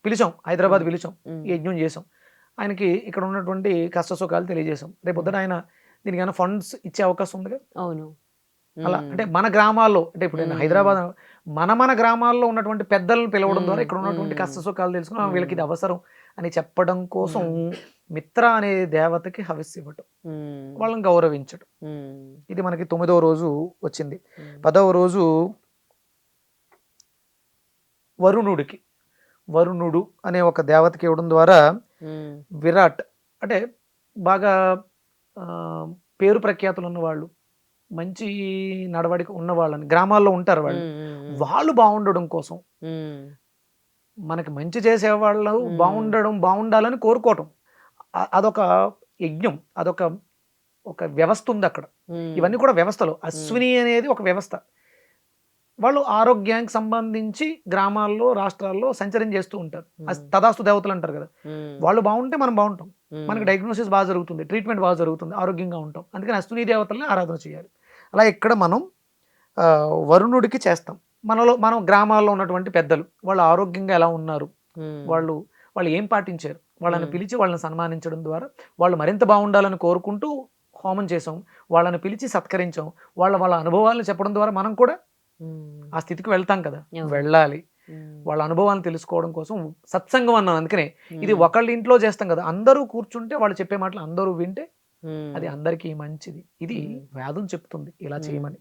పిలిచాం, హైదరాబాద్ పిలిచాం, యజ్ఞం చేసాం, ఆయనకి ఇక్కడ ఉన్నటువంటి కష్ట సుఖాలు తెలియజేసాం. రేపు పొద్దున ఆయన దీనికైనా ఫండ్స్ ఇచ్చే అవకాశం ఉందిగా. అవును. అలా అంటే మన గ్రామాల్లో అంటే ఇప్పుడు హైదరాబాద్ మన గ్రామాల్లో ఉన్నటువంటి పెద్దలను పిలవడం ద్వారా ఇక్కడ ఉన్నటువంటి కష్ట సుఖాలు తెలుసుకుని వీళ్ళకి ఇది అవసరం అని చెప్పడం కోసం మిత్ర అనే దేవతకి హవిస్సు ఇవ్వటం, వాళ్ళని గౌరవించడం. ఇది మనకి 9వ రోజు వచ్చింది. 10వ రోజు వరుణుడు అనే ఒక దేవతకి ఇవ్వడం ద్వారా విరాట్ అంటే బాగా పేరు ప్రఖ్యాతులు ఉన్న వాళ్ళు, మంచి నడవడిక ఉన్న వాళ్ళని గ్రామాల్లో ఉంటారు వాళ్ళు బాగుండడం కోసం, మనకి మంచి చేసే వాళ్ళు బాగుండాలని కోరుకోవటం, అదొక యజ్ఞం, ఒక వ్యవస్థ ఉంది అక్కడ. ఇవన్నీ కూడా వ్యవస్థలు. అశ్విని అనేది ఒక వ్యవస్థ. వాళ్ళు ఆరోగ్యానికి సంబంధించి గ్రామాల్లో రాష్ట్రాల్లో సంచరణ చేస్తూ ఉంటారు. తదాస్తు దేవతలు అంటారు కదా, వాళ్ళు బాగుంటే మనం బాగుంటాం, మనకి డయాగ్నోసిస్ బాగా జరుగుతుంది, ట్రీట్మెంట్ బాగా జరుగుతుంది, ఆరోగ్యంగా ఉంటాం. అందుకని అశ్విని దేవతల్ని ఆరాధన చేయాలి. అలా ఇక్కడ మనం వరుణుడికి చేస్తాం. మనం గ్రామాల్లో ఉన్నటువంటి పెద్దలు వాళ్ళు ఆరోగ్యంగా ఎలా ఉన్నారు, వాళ్ళు ఏం పాటించారు, వాళ్ళని పిలిచి వాళ్ళని సన్మానించడం ద్వారా వాళ్ళు మరింత బాగుండాలని కోరుకుంటూ హోమం చేసాం, వాళ్ళని పిలిచి సత్కరించాం, వాళ్ళ అనుభవాలను చెప్పడం ద్వారా మనం కూడా ఆ స్థితికి వెళ్తాం కదా. వెళ్ళాలి, వాళ్ళ అనుభవాలను తెలుసుకోవడం కోసం సత్సంగం అన్నాను. అందుకనే ఇది ఒకళ్ళ ఇంట్లో చేస్తాం కదా, అందరూ కూర్చుంటే వాళ్ళు చెప్పే మాటలు అందరూ వింటే అది అందరికీ మంచిది. ఇది వేదం చెప్తుంది ఇలా చేయమని.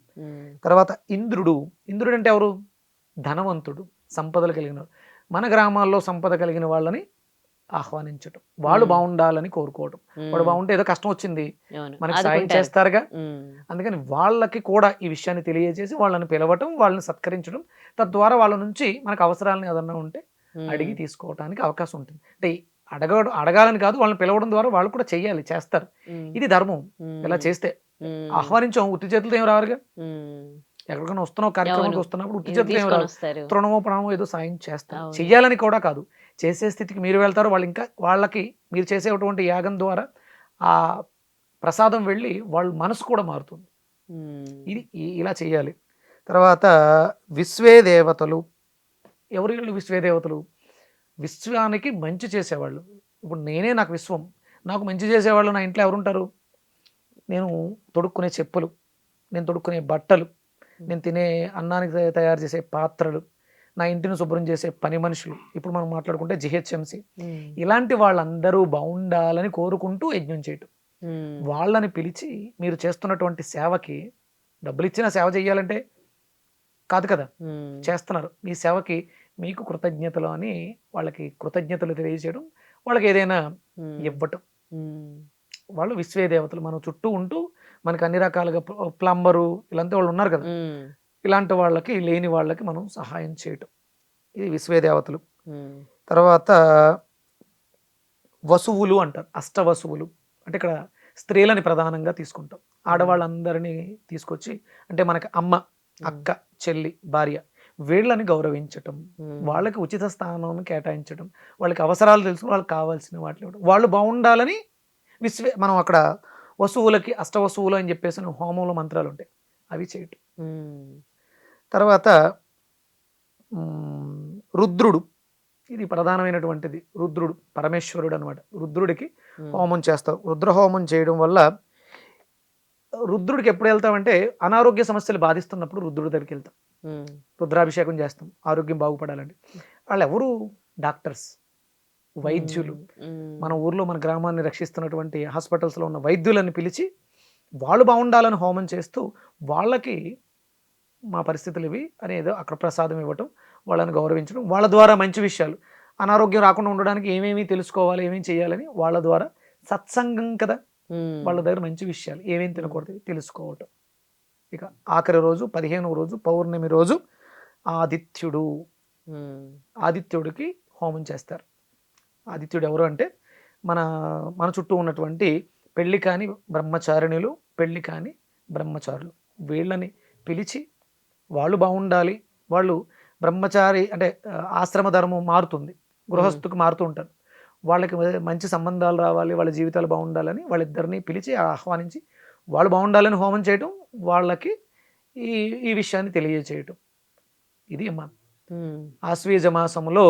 తర్వాత ఇంద్రుడు అంటే ఎవరు? ధనవంతుడు, సంపదలు కలిగిన. మన గ్రామాల్లో సంపద కలిగిన వాళ్ళని ఆహ్వానించటం, వాళ్ళు బాగుండాలని కోరుకోవటం. వాడు బాగుంటే ఏదో కష్టం వచ్చింది మనకి సాయం చేస్తారుగా, అందుకని వాళ్ళకి కూడా ఈ విషయాన్ని తెలియజేసి వాళ్ళని పిలవటం, వాళ్ళని సత్కరించడం, తద్వారా వాళ్ళ నుంచి మనకు అవసరాలను ఏదన్నా ఉంటే అడిగి తీసుకోవటానికి అవకాశం ఉంటుంది. అంటే అడగాలని కాదు, వాళ్ళని పిలవడం ద్వారా వాళ్ళు కూడా చెయ్యాలి, చేస్తారు. ఇది ధర్మం. ఇలా చేస్తే ఆహ్వానించాం, ఉత్తి చేతులతో ఏం రావాలిగా. ఎక్కడికైనా వస్తున్నావు, కార్యక్రమానికి వస్తున్నప్పుడు ఉత్తి చేతులతో ఏం రావు, తృణమో ప్రాణమో ఏదో సాయం చేస్తారు. చెయ్యాలని కూడా కాదు, చేసే స్థితికి మీరు వెళ్తారు, వాళ్ళకి మీరు చేసేటువంటి యాగం ద్వారా ఆ ప్రసాదం వెళ్ళి వాళ్ళ మనసు కూడా మారుతుంది. ఇది ఇలా చేయాలి. తర్వాత విశ్వే దేవతలు. ఎవరు వీళ్ళు విశ్వే దేవతలు? విశ్వానికి మంచి చేసేవాళ్ళు. ఇప్పుడు నాకు విశ్వం, నాకు మంచి చేసేవాళ్ళు నా ఇంట్లో ఎవరుంటారు? నేను తొడుక్కునే చెప్పులు, నేను తొడుక్కునే బట్టలు, నేను తినే అన్నానికి తయారు చేసే పాత్రలు, నా ఇంటిని శుభ్రం చేసే పని మనుషులు, ఇప్పుడు మనం మాట్లాడుకుంటే జిహెచ్ఎంసి, ఇలాంటి వాళ్ళందరూ బాగుండాలని కోరుకుంటూ యజ్ఞం చేయటం. వాళ్ళని పిలిచి మీరు చేస్తున్నటువంటి సేవకి డబ్బులు ఇచ్చిన సేవ చేయాలంటే కాదు కదా, చేస్తున్నారు, మీ సేవకి మీకు కృతజ్ఞతలు అని వాళ్ళకి కృతజ్ఞతలు తెలియజేయడం, వాళ్ళకి ఏదైనా ఇవ్వటం. వాళ్ళు విశ్వే దేవతలు. మనం చుట్టూ ఉంటూ మనకి అన్ని రకాలుగా ప్లంబరు ఇలాంటి వాళ్ళు ఉన్నారు కదా, ఇలాంటి వాళ్ళకి, లేని వాళ్ళకి మనం సహాయం చేయటం. ఇది విశ్వే దేవతలు. తర్వాత వసువులు అంటారు, అష్టవసువులు అంటే ఇక్కడ స్త్రీలని ప్రధానంగా తీసుకుంటాం. ఆడవాళ్ళందరినీ తీసుకొచ్చి అంటే మనకి అమ్మ, అక్క, చెల్లి, భార్య, వీళ్ళని గౌరవించటం, వాళ్ళకి ఉచిత స్థానం కేటాయించడం, వాళ్ళకి అవసరాలు తెలుసు, వాళ్ళకి కావాల్సిన వాటిని ఇవ్వడం, వాళ్ళు బాగుండాలని మనం అక్కడ వసువులకి అష్టవసువులు అని చెప్పేసి హోమంలో మంత్రాలు ఉంటాయి, అవి చేయటం. తర్వాత రుద్రుడు, ఇది ప్రధానమైనటువంటిది. రుద్రుడు పరమేశ్వరుడు అనమాట. రుద్రుడికి హోమం చేస్తాం. రుద్ర హోమం చేయడం వల్ల రుద్రుడికి ఎప్పుడు వెళ్తామంటే అనారోగ్య సమస్యలు బాధిస్తున్నప్పుడు రుద్రుడి దగ్గరికి వెళ్తాం, రుద్రాభిషేకం చేస్తాం, ఆరోగ్యం బాగుపడాలండి. వాళ్ళు ఎవరు? డాక్టర్స్, వైద్యులు. మన ఊర్లో మన గ్రామాన్ని రక్షిస్తున్నటువంటి హాస్పిటల్స్లో ఉన్న వైద్యులను పిలిచి వాళ్ళు బాగుండాలని హోమం చేస్తూ వాళ్ళకి మా పరిస్థితులు ఇవి అనేదో అక్కడ ప్రసాదం ఇవ్వటం, వాళ్ళని గౌరవించడం, వాళ్ళ ద్వారా మంచి విషయాలు, అనారోగ్యం రాకుండా ఉండడానికి ఏమేమి తెలుసుకోవాలి, ఏమేమి చేయాలని వాళ్ళ ద్వారా సత్సంగం కదా, వాళ్ళ దగ్గర మంచి విషయాలు ఏమేమి తినకూడదు తెలుసుకోవటం. ఇక ఆఖరి రోజు 15వ రోజు పౌర్ణమి రోజు ఆదిత్యుడు, ఆదిత్యుడికి హోమం చేస్తారు. ఆదిత్యుడు ఎవరు అంటే మన మన చుట్టూ ఉన్నటువంటి పెళ్లి కాని బ్రహ్మచారిణులు, పెళ్లి కాని బ్రహ్మచారులు, వీళ్ళని పిలిచి వాళ్ళు బాగుండాలి, వాళ్ళు బ్రహ్మచారి అంటే ఆశ్రమ ధర్మం మారుతుంది, గృహస్థుకు మారుతూ ఉంటారు, వాళ్ళకి మంచి సంబంధాలు రావాలి, వాళ్ళ జీవితాలు బాగుండాలని వాళ్ళిద్దరిని పిలిచి ఆహ్వానించి వాళ్ళు బాగుండాలని హోమం చేయటం, వాళ్ళకి ఈ ఈ విషయాన్ని తెలియజేయటం. ఇది అమ్మా ఆశ్వీజ మాసంలో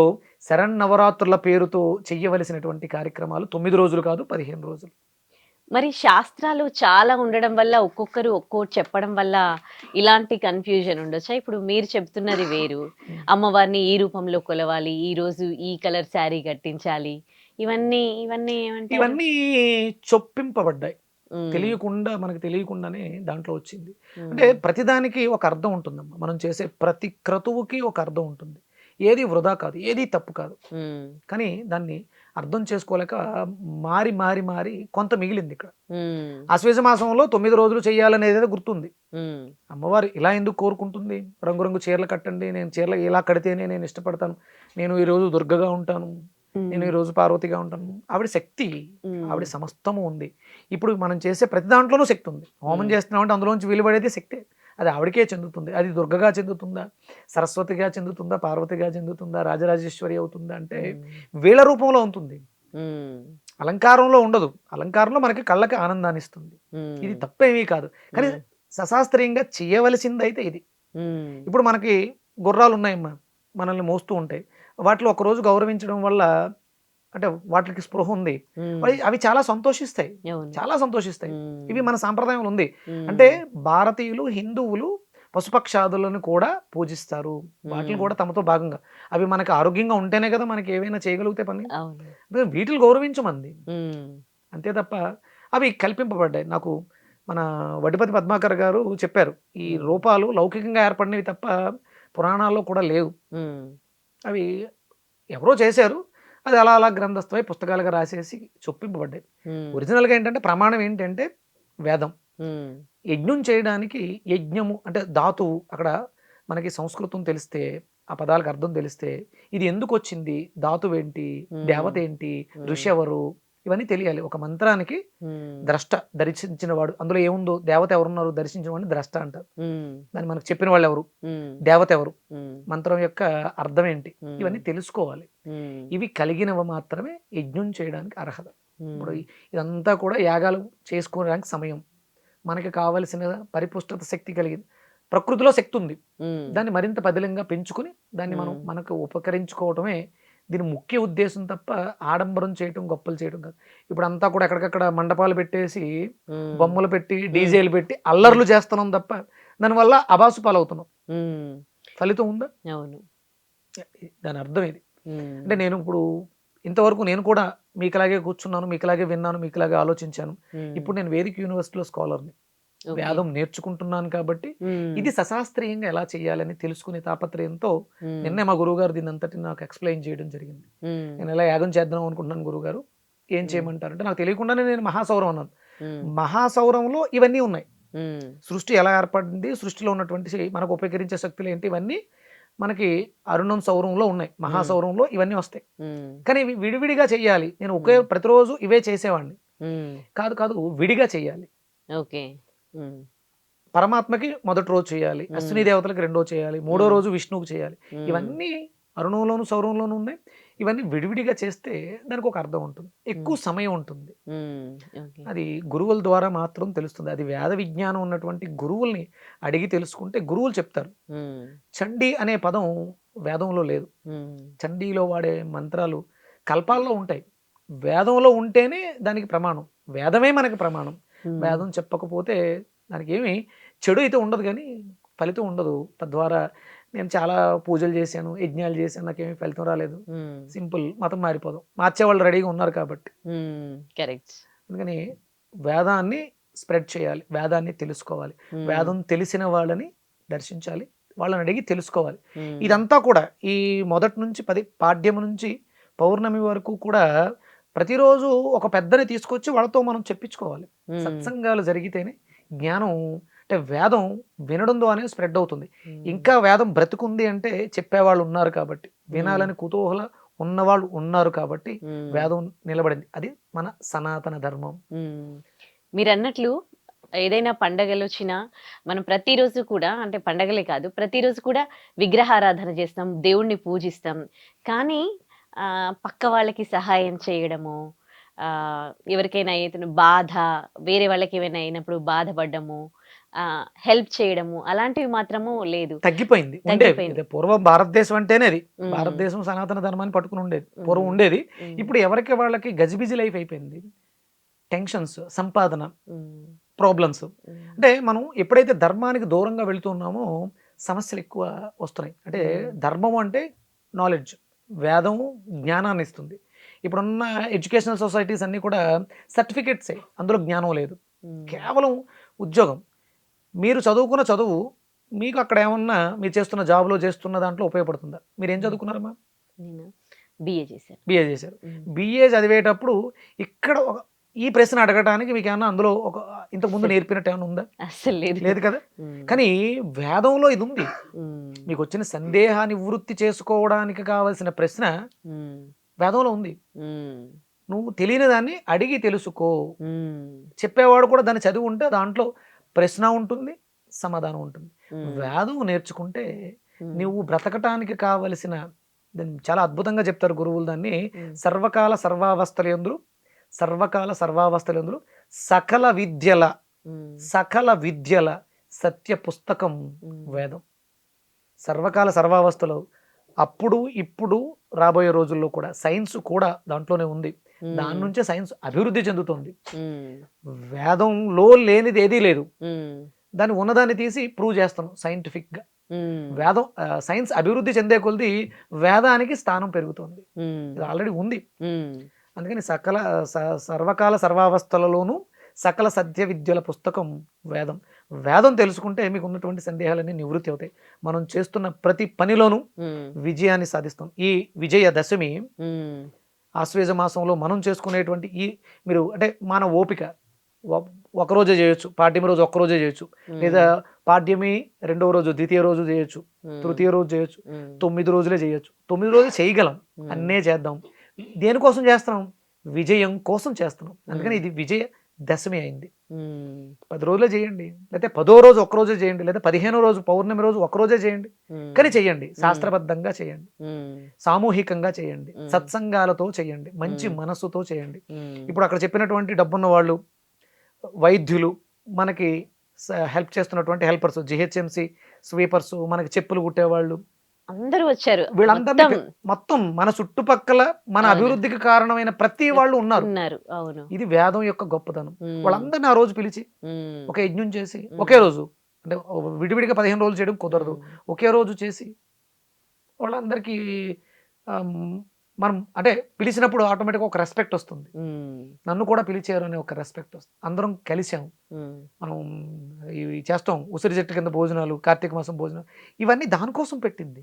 శరన్నవరాత్రుల పేరుతో చెయ్యవలసినటువంటి కార్యక్రమాలు 9 రోజులు కాదు, 15 రోజులు. మరి శాస్త్రాలు చాలా ఉండడం వల్ల ఒక్కొక్కరు ఒక్కోటి చెప్పడం వల్ల ఇలాంటి కన్ఫ్యూజన్ ఉండొచ్చా? ఇప్పుడు మీరు చెప్తున్నది వేరు, అమ్మవారిని ఈ రూపంలో కొలవాలి, ఈ రోజు ఈ కలర్ శారీ కట్టించాలి, ఇవన్నీ ఇవన్నీ ఏమంటారు? ఇవన్నీ చొప్పింపబడ్డాయి, తెలియకుండా మనకు తెలియకుండానే దాంట్లో వచ్చింది. అంటే ప్రతిదానికి ఒక అర్థం ఉంటుందమ్మా, మనం చేసే ప్రతి క్రతువుకి ఒక అర్థం ఉంటుంది, ఏది వృధా కాదు, ఏది తప్పు కాదు. కానీ దాన్ని అర్థం చేసుకోలేక మారి మారి మారి కొంత మిగిలింది ఇక్కడ. ఆశ్వేజ మాసంలో 9 రోజులు చేయాలనేది గుర్తుంది. అమ్మవారు ఇలా ఎందుకు కోరుకుంటుంది? రంగురంగు చీరలు కట్టండి, నేను చీరలు ఇలా కడితేనే నేను ఇష్టపడతాను, నేను ఈరోజు దుర్గగా ఉంటాను, నేను ఈరోజు పార్వతిగా ఉంటాను. ఆవిడ శక్తి, ఆవిడ సమస్తము ఉంది. ఇప్పుడు మనం చేసే ప్రతి దాంట్లోనూ శక్తి ఉంది. హోమం చేస్తున్నామంటే అందులోంచి వెలువడేది శక్తే, అది ఆవిడకే చెందుతుంది. అది దుర్గగా చెందుతుందా, సరస్వతిగా చెందుతుందా, పార్వతిగా చెందుతుందా, రాజరాజేశ్వరి అవుతుందా అంటే వీళ్ళ రూపంలో ఉంటుంది, అలంకారంలో ఉండదు. అలంకారంలో మనకి కళ్ళకి ఆనందాన్ని ఇస్తుంది, ఇది తప్పేమీ కాదు. కానీ సశాస్త్రీయంగా చేయవలసింది అయితే ఇది. ఇప్పుడు మనకి గుర్రాలు ఉన్నాయమ్మా, మనల్ని మోస్తూ ఉంటాయి, వాటిలో ఒకరోజు గౌరవించడం వల్ల అంటే వాటికి స్పృహ ఉంది, అవి చాలా సంతోషిస్తాయి, చాలా సంతోషిస్తాయి. ఇవి మన సాంప్రదాయంలో ఉంది. అంటే భారతీయులు, హిందువులు పశుపక్షాదులను కూడా పూజిస్తారు, వాటిని కూడా తమతో భాగంగా. అవి మనకి ఆరోగ్యంగా ఉంటేనే కదా మనకి ఏవైనా చేయగలిగితే పని. వీటిని గౌరవించమంది అంతే తప్ప అవి కల్పింపబడ్డాయి. నాకు మన వడ్డిపతి పద్మాకర్ గారు చెప్పారు, ఈ రూపాలు లౌకికంగా ఏర్పడినవి తప్ప పురాణాల్లో కూడా లేవు, అవి ఎవరో చేశారు, అది అలా అలా గ్రంథస్థమై పుస్తకాలుగా రాసేసి చొప్పింపబడ్డాయి. ఒరిజినల్గా ఏంటంటే ప్రమాణం ఏంటంటే వేదం. యజ్ఞం చేయడానికి యజ్ఞము అంటే ధాతువు, అక్కడ మనకి సంస్కృతం తెలిస్తే, ఆ పదాలకు అర్థం తెలిస్తే, ఇది ఎందుకు వచ్చింది, ధాతువు ఏంటి, దేవత ఏంటి, ఋషి ఎవరు, ఇవన్నీ తెలియాలి. ఒక మంత్రానికి ద్రష్ట, దర్శించిన వాడు, అందులో ఏముందో దేవత ఎవరున్నారు దర్శించిన వాడిని ద్రష్ట అంటారు. దాన్ని మనకు చెప్పిన వాళ్ళు ఎవరు, దేవత ఎవరు, మంత్రం యొక్క అర్థం ఏంటి, ఇవన్నీ తెలుసుకోవాలి. ఇవి కలిగినవి మాత్రమే యజ్ఞం చేయడానికి అర్హత. ఇప్పుడు ఇదంతా కూడా యాగాలు చేసుకోవడానికి సమయం, మనకి కావలసిన పరిపుష్టత శక్తి కలిగింది, ప్రకృతిలో శక్తి ఉంది, దాన్ని మరింత పదిలంగా పెంచుకుని దాన్ని మనం మనకు ఉపకరించుకోవటమే దీని ముఖ్య ఉద్దేశం తప్ప ఆడంబరం చేయటం, గొప్పలు చేయటం కాదు. ఇప్పుడు అంతా కూడా ఎక్కడికక్కడ మండపాలు పెట్టేసి, బొమ్మలు పెట్టి, డీజేలు పెట్టి అల్లర్లు చేస్తున్నాం తప్ప దానివల్ల అబాసు పాలవుతున్నాం, ఫలితం ఉందా? దాని అర్థం ఇది. అంటే నేను ఇప్పుడు ఇంతవరకు నేను కూడా మీకులాగే కూర్చున్నాను, మీకులాగే విన్నాను, మీకులాగే ఆలోచించాను. ఇప్పుడు నేను వేదిక యూనివర్సిటీలో స్కాలర్ని, వేదం నేర్చుకుంటున్నాను కాబట్టి ఇది సశాస్త్రీయంగా ఎలా చేయాలని తెలుసుకునే తాపత్రయంతో నిన్నే మా గురువు గారు దీని అంతటి నాకు ఎక్స్ప్లెయిన్ చేయడం జరిగింది. నేను ఎలా యాగం చేద్దాం అనుకుంటున్నాను, గురువు గారు ఏం చేయమంటారు అంటే, నాకు తెలియకుండానే నేను మహాసౌరం అన్నాను. మహాసౌరంలో ఇవన్నీ ఉన్నాయి, సృష్టి ఎలా ఏర్పడింది, సృష్టిలో ఉన్నటువంటి మనకు ఉపకరించే శక్తులు ఏంటి, ఇవన్నీ మనకి అరుణం సౌరంలో ఉన్నాయి, మహాసౌరంలో ఇవన్నీ వస్తాయి. కానీ ఇవి విడివిడిగా చెయ్యాలి. నేను ఒకే ప్రతిరోజు ఇవే చేసేవాడిని కాదు, కాదు విడిగా చెయ్యాలి. పరమాత్మకి మొదటి రోజు చేయాలి, అశ్విని దేవతలకు రెండో చేయాలి, మూడో రోజు విష్ణువుకి చేయాలి. ఇవన్నీ అరుణంలోను సౌరంలోనూ ఉన్నాయి. ఇవన్నీ విడివిడిగా చేస్తే దానికి ఒక అర్థం ఉంటుంది, ఎక్కువ సమయం ఉంటుంది. అది గురువుల ద్వారా మాత్రం తెలుస్తుంది. అది వేద విజ్ఞానం ఉన్నటువంటి గురువుల్ని అడిగి తెలుసుకుంటే గురువులు చెప్తారు. చండీ అనే పదం వేదంలో లేదు, చండీలో వాడే మంత్రాలు కల్పాల్లో ఉంటాయి, వేదంలో ఉంటేనే దానికి ప్రమాణం, వేదమే మనకి ప్రమాణం. వేదం చెప్పకపోతే దానికి ఏమి చెడు అయితే ఉండదు, కానీ ఫలితం ఉండదు. తద్వారా నేను చాలా పూజలు చేశాను, యజ్ఞాలు చేశాను, నాకేమీ ఫలితం రాలేదు, సింపుల్, మతం మారిపోదాం, మార్చేవాళ్ళు రెడీగా ఉన్నారు కాబట్టి. కరెక్ట్. అందుకని వేదాన్ని స్ప్రెడ్ చేయాలి, వేదాన్ని తెలుసుకోవాలి, వేదం తెలిసిన వాళ్ళని దర్శించాలి, వాళ్ళని అడిగి తెలుసుకోవాలి. ఇదంతా కూడా ఈ మొదటి నుంచి పాడ్యం నుంచి పౌర్ణమి వరకు కూడా ప్రతిరోజు ఒక పెద్దని తీసుకొచ్చి వాళ్ళతో మనం చెప్పించుకోవాలి. సత్సంగాలు జరిగితేనే జ్ఞానం అంటే వేదం వినడం ద్వారానే స్ప్రెడ్ అవుతుంది. ఇంకా వేదం బ్రతుకుంది అంటే చెప్పేవాళ్ళు ఉన్నారు కాబట్టి, వినాలని కుతూహల ఉన్నవాళ్ళు ఉన్నారు కాబట్టి వేదం నిలబడింది. అది మన సనాతన ధర్మం. మీరు అన్నట్లు ఏదైనా పండగలు వచ్చినా మనం ప్రతిరోజు కూడా, అంటే పండగలే కాదు, ప్రతిరోజు కూడా విగ్రహారాధన చేస్తాం, దేవుణ్ణి పూజిస్తాం. కానీ పక్క వాళ్ళకి సహాయం చేయడము, ఎవరికైనా ఏదైనా బాధ, వేరే వాళ్ళకి ఏమైనా అయినప్పుడు బాధపడ్డము, హెల్ప్ చేయడము అలాంటివి మాత్రము లేదు, తగ్గిపోయింది. ఉండేది తగ్గిపోయింది. ఇది పూర్వం భారతదేశం అంటేనే అది. ఉమ్, భారతదేశం సనాతన ధర్మాన్ని పట్టుకుని ఉండేది. ఉమ్, పూర్వం ఉండేది. ఉమ్, ఇప్పుడు ఎవరికి వాళ్ళకి గజిబిజి లైఫ్ అయిపోయింది. టెన్షన్స్, సంపాదన, ఉమ్, ప్రాబ్లమ్స్. ఉమ్, అంటే మనం ఎప్పుడైతే ధర్మానికి దూరంగా వెళుతున్నామో సమస్యలు ఎక్కువ వస్తున్నాయి. అంటే ధర్మం అంటే నాలెడ్జ్, వేదము జ్ఞానాన్ని ఇస్తుంది. ఇప్పుడున్న ఎడ్యుకేషనల్ సొసైటీస్ అన్నీ కూడా సర్టిఫికేట్సే, అందులో జ్ఞానం లేదు. ఉమ్, కేవలం ఉద్యోగం. మీరు చదువుకున్న చదువు మీకు అక్కడ ఏమన్నా మీరు చేస్తున్న జాబ్లో చేస్తున్న దాంట్లో ఉపయోగపడుతుందా? మీరు ఏం చదువుకున్నారమ్మా? నేను బిఏ చేశాను. బిఏ చేశారు. బిఏ చదివేటప్పుడు ఇక్కడ ఈ ప్రశ్న అడగడానికి మీకు ఏమన్నా అందులో ఒక ఇంతకుముందు నేర్పినట్టు ఏమైనా ఉందా? అస్సలు లేదు. లేదు కదా. కానీ వేదంలో ఇది ఉంది. మీకు వచ్చిన సందేహాన్ని నివృత్తి చేసుకోవడానికి కావలసిన ప్రశ్న వేదంలో ఉంది. నువ్వు తెలియని దాన్ని అడిగి తెలుసుకో. చెప్పేవాడు కూడా దాన్ని చదివి ఉంటే దాంట్లో ప్రశ్న ఉంటుంది, సమాధానం ఉంటుంది. వేదం నేర్చుకుంటే నువ్వు బ్రతకటానికి కావలసిన, దాన్ని చాలా అద్భుతంగా చెప్తారు గురువులు దాన్ని, సర్వకాల సర్వావస్థలందు సకల విద్యల సత్య పుస్తకం వేదం. సర్వకాల సర్వావస్థలు, అప్పుడు ఇప్పుడు రాబోయే రోజుల్లో కూడా సైన్స్ కూడా దాంట్లోనే ఉంది. దాని నుంచే సైన్స్ అభివృద్ధి చెందుతుంది. వేదంలో లేనిది ఏదీ లేదు. దాన్ని ఉన్నదాన్ని తీసి ప్రూవ్ చేస్తాం సైంటిఫిక్ గా. వేదం సైన్స్ అభివృద్ధి చెందే కొలది వేదానికి స్థానం పెరుగుతుంది. ఇది ఆల్రెడీ ఉంది. అందుకని సర్వకాల సర్వావస్థలలోనూ సకల సత్య విద్యల పుస్తకం వేదం. వేదం తెలుసుకుంటే మీకు ఉన్నటువంటి సందేహాలన్నీ నివృత్తి అవుతాయి. మనం చేస్తున్న ప్రతి పనిలోనూ విజయాన్ని సాధిస్తాం. ఈ విజయదశమి ఆశ్వేజ మాసంలో మనం చేసుకునేటువంటి ఈ, మీరు అంటే మన ఓపిక, ఒకరోజే చేయొచ్చు, పాడ్యమి రోజు ఒక్కరోజే చేయొచ్చు, లేదా పాడ్యమి రెండవ రోజు, ద్వితీయ రోజు చేయొచ్చు, తృతీయ రోజు చేయొచ్చు, 9 రోజులే చేయొచ్చు. 9 రోజులు చేయగలం, అన్నే చేద్దాం. దేనికోసం చేస్తున్నాం? విజయం కోసం చేస్తున్నాం. అందుకని ఇది విజయ దశమి అయింది. 10 రోజులే చేయండి, లేకపోతే 10వ రోజు ఒక్కరోజే చేయండి, లేదా 15వ రోజు పౌర్ణమి రోజు ఒక్కరోజే చేయండి. కానీ చేయండి, శాస్త్రబద్ధంగా చేయండి, సామూహికంగా చేయండి, సత్సంగాలతో చేయండి, మంచి మనస్సుతో చేయండి. ఇప్పుడు అక్కడ చెప్పినటువంటి డబ్బున్న వాళ్ళు, వైద్యులు, మనకి హెల్ప్ చేస్తున్నటువంటి హెల్పర్స్, జిహెచ్ఎంసి స్వీపర్స్, మనకి చెప్పులు కుట్టేవాళ్ళు, అందరూ వచ్చారు. వీళ్ళందరినీ మొత్తం మన చుట్టుపక్కల మన అభివృద్ధికి కారణమైన ప్రతి వాళ్ళు ఉన్నారు. ఇది వేదం యొక్క గొప్పతనం. వాళ్ళందరినీ ఆ రోజు పిలిచి ఒక యజ్ఞం చేసి ఒకే రోజు, అంటే విడివిడిగా 15 రోజులు చేయడం కుదరదు, ఒకే రోజు చేసి వాళ్ళందరికీ మనం అంటే పిలిచినప్పుడు ఆటోమేటిక్గా ఒక రెస్పెక్ట్ వస్తుంది. నన్ను కూడా పిలిచారు అనే ఒక రెస్పెక్ట్ వస్తుంది. అందరం కలిసాం, మనం ఇవి చేస్తాం, ఉసిరి చెట్టు కింద భోజనాలు, కార్తీక మాసం భోజనాలు, ఇవన్నీ దానికోసం పెట్టింది.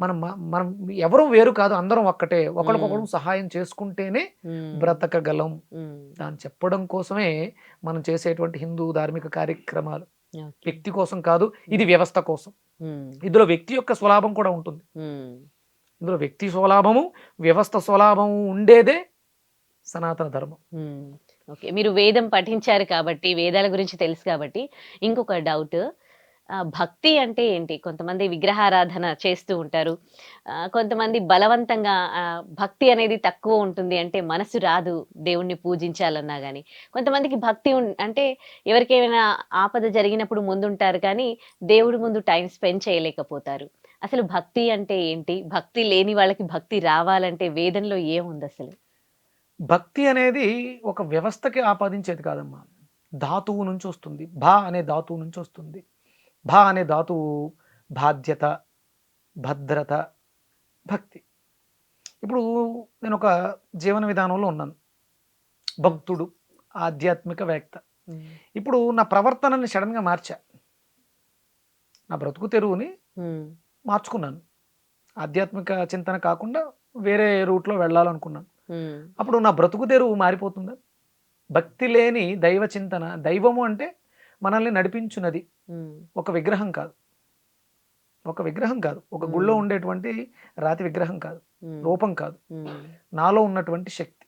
మనం ఎవరూ వేరు కాదు, అందరం ఒక్కటే, ఒకరికొకరు సహాయం చేసుకుంటేనే బ్రతకగలం. దాన్ని చెప్పడం కోసమే మనం చేసేటువంటి హిందూ ధార్మిక కార్యక్రమాలు. వ్యక్తి కోసం కాదు, ఇది వ్యవస్థ కోసం. ఇందులో వ్యక్తి యొక్క స్వలాభం కూడా ఉంటుంది. ఇందులో వ్యక్తి స్వలాభము, వ్యవస్థ స్వలాభము ఉండేదే సనాతన ధర్మం. ఓకే, మీరు వేదం పఠించారు కాబట్టి, వేదాల గురించి తెలుసు కాబట్టి, ఇంకొక డౌట్, భక్తి అంటే ఏంటి? కొంతమంది విగ్రహారాధన చేస్తూ ఉంటారు, కొంతమంది బలవంతంగా భక్తి అనేది తక్కువ ఉంటుంది, అంటే మనసు రాదు దేవుణ్ణి పూజించాలన్నా కానీ. కొంతమందికి భక్తి అంటే ఎవరికైనా ఆపద జరిగినప్పుడు ముందుంటారు, కానీ దేవుడి ముందు టైం స్పెండ్ చేయలేకపోతారు. అసలు భక్తి అంటే ఏంటి? భక్తి లేని వాళ్ళకి భక్తి రావాలంటే వేదంలో ఏముంది అసలు? భక్తి అనేది ఒక వ్యవస్థకి ఆపాదించేది కాదమ్మా, ధాతువు నుంచి వస్తుంది. భా అనే ధాతువు నుంచి వస్తుంది. భా అనే ధాతువు బాధ్యత, భద్రత, భక్తి. ఇప్పుడు నేను ఒక జీవన విధానంలో ఉన్నాను, భక్తుడు, ఆధ్యాత్మికవేత్త. ఇప్పుడు నా ప్రవర్తనని సడన్గా మార్చా, నా బ్రతుకు తెరువుని మార్చుకున్నాను, ఆధ్యాత్మిక చింతన కాకుండా వేరే రూట్లో వెళ్ళాలనుకున్నాను. అప్పుడు నా బ్రతుకు తెరువు మారిపోతుందా? భక్తి లేని దైవ చింతన, దైవము అంటే మనల్ని నడిపించున్నది. ఒక విగ్రహం కాదు, ఒక గుళ్ళో ఉండేటువంటి రాతి విగ్రహం కాదు, రూపం కాదు, నాలో ఉన్నటువంటి శక్తి.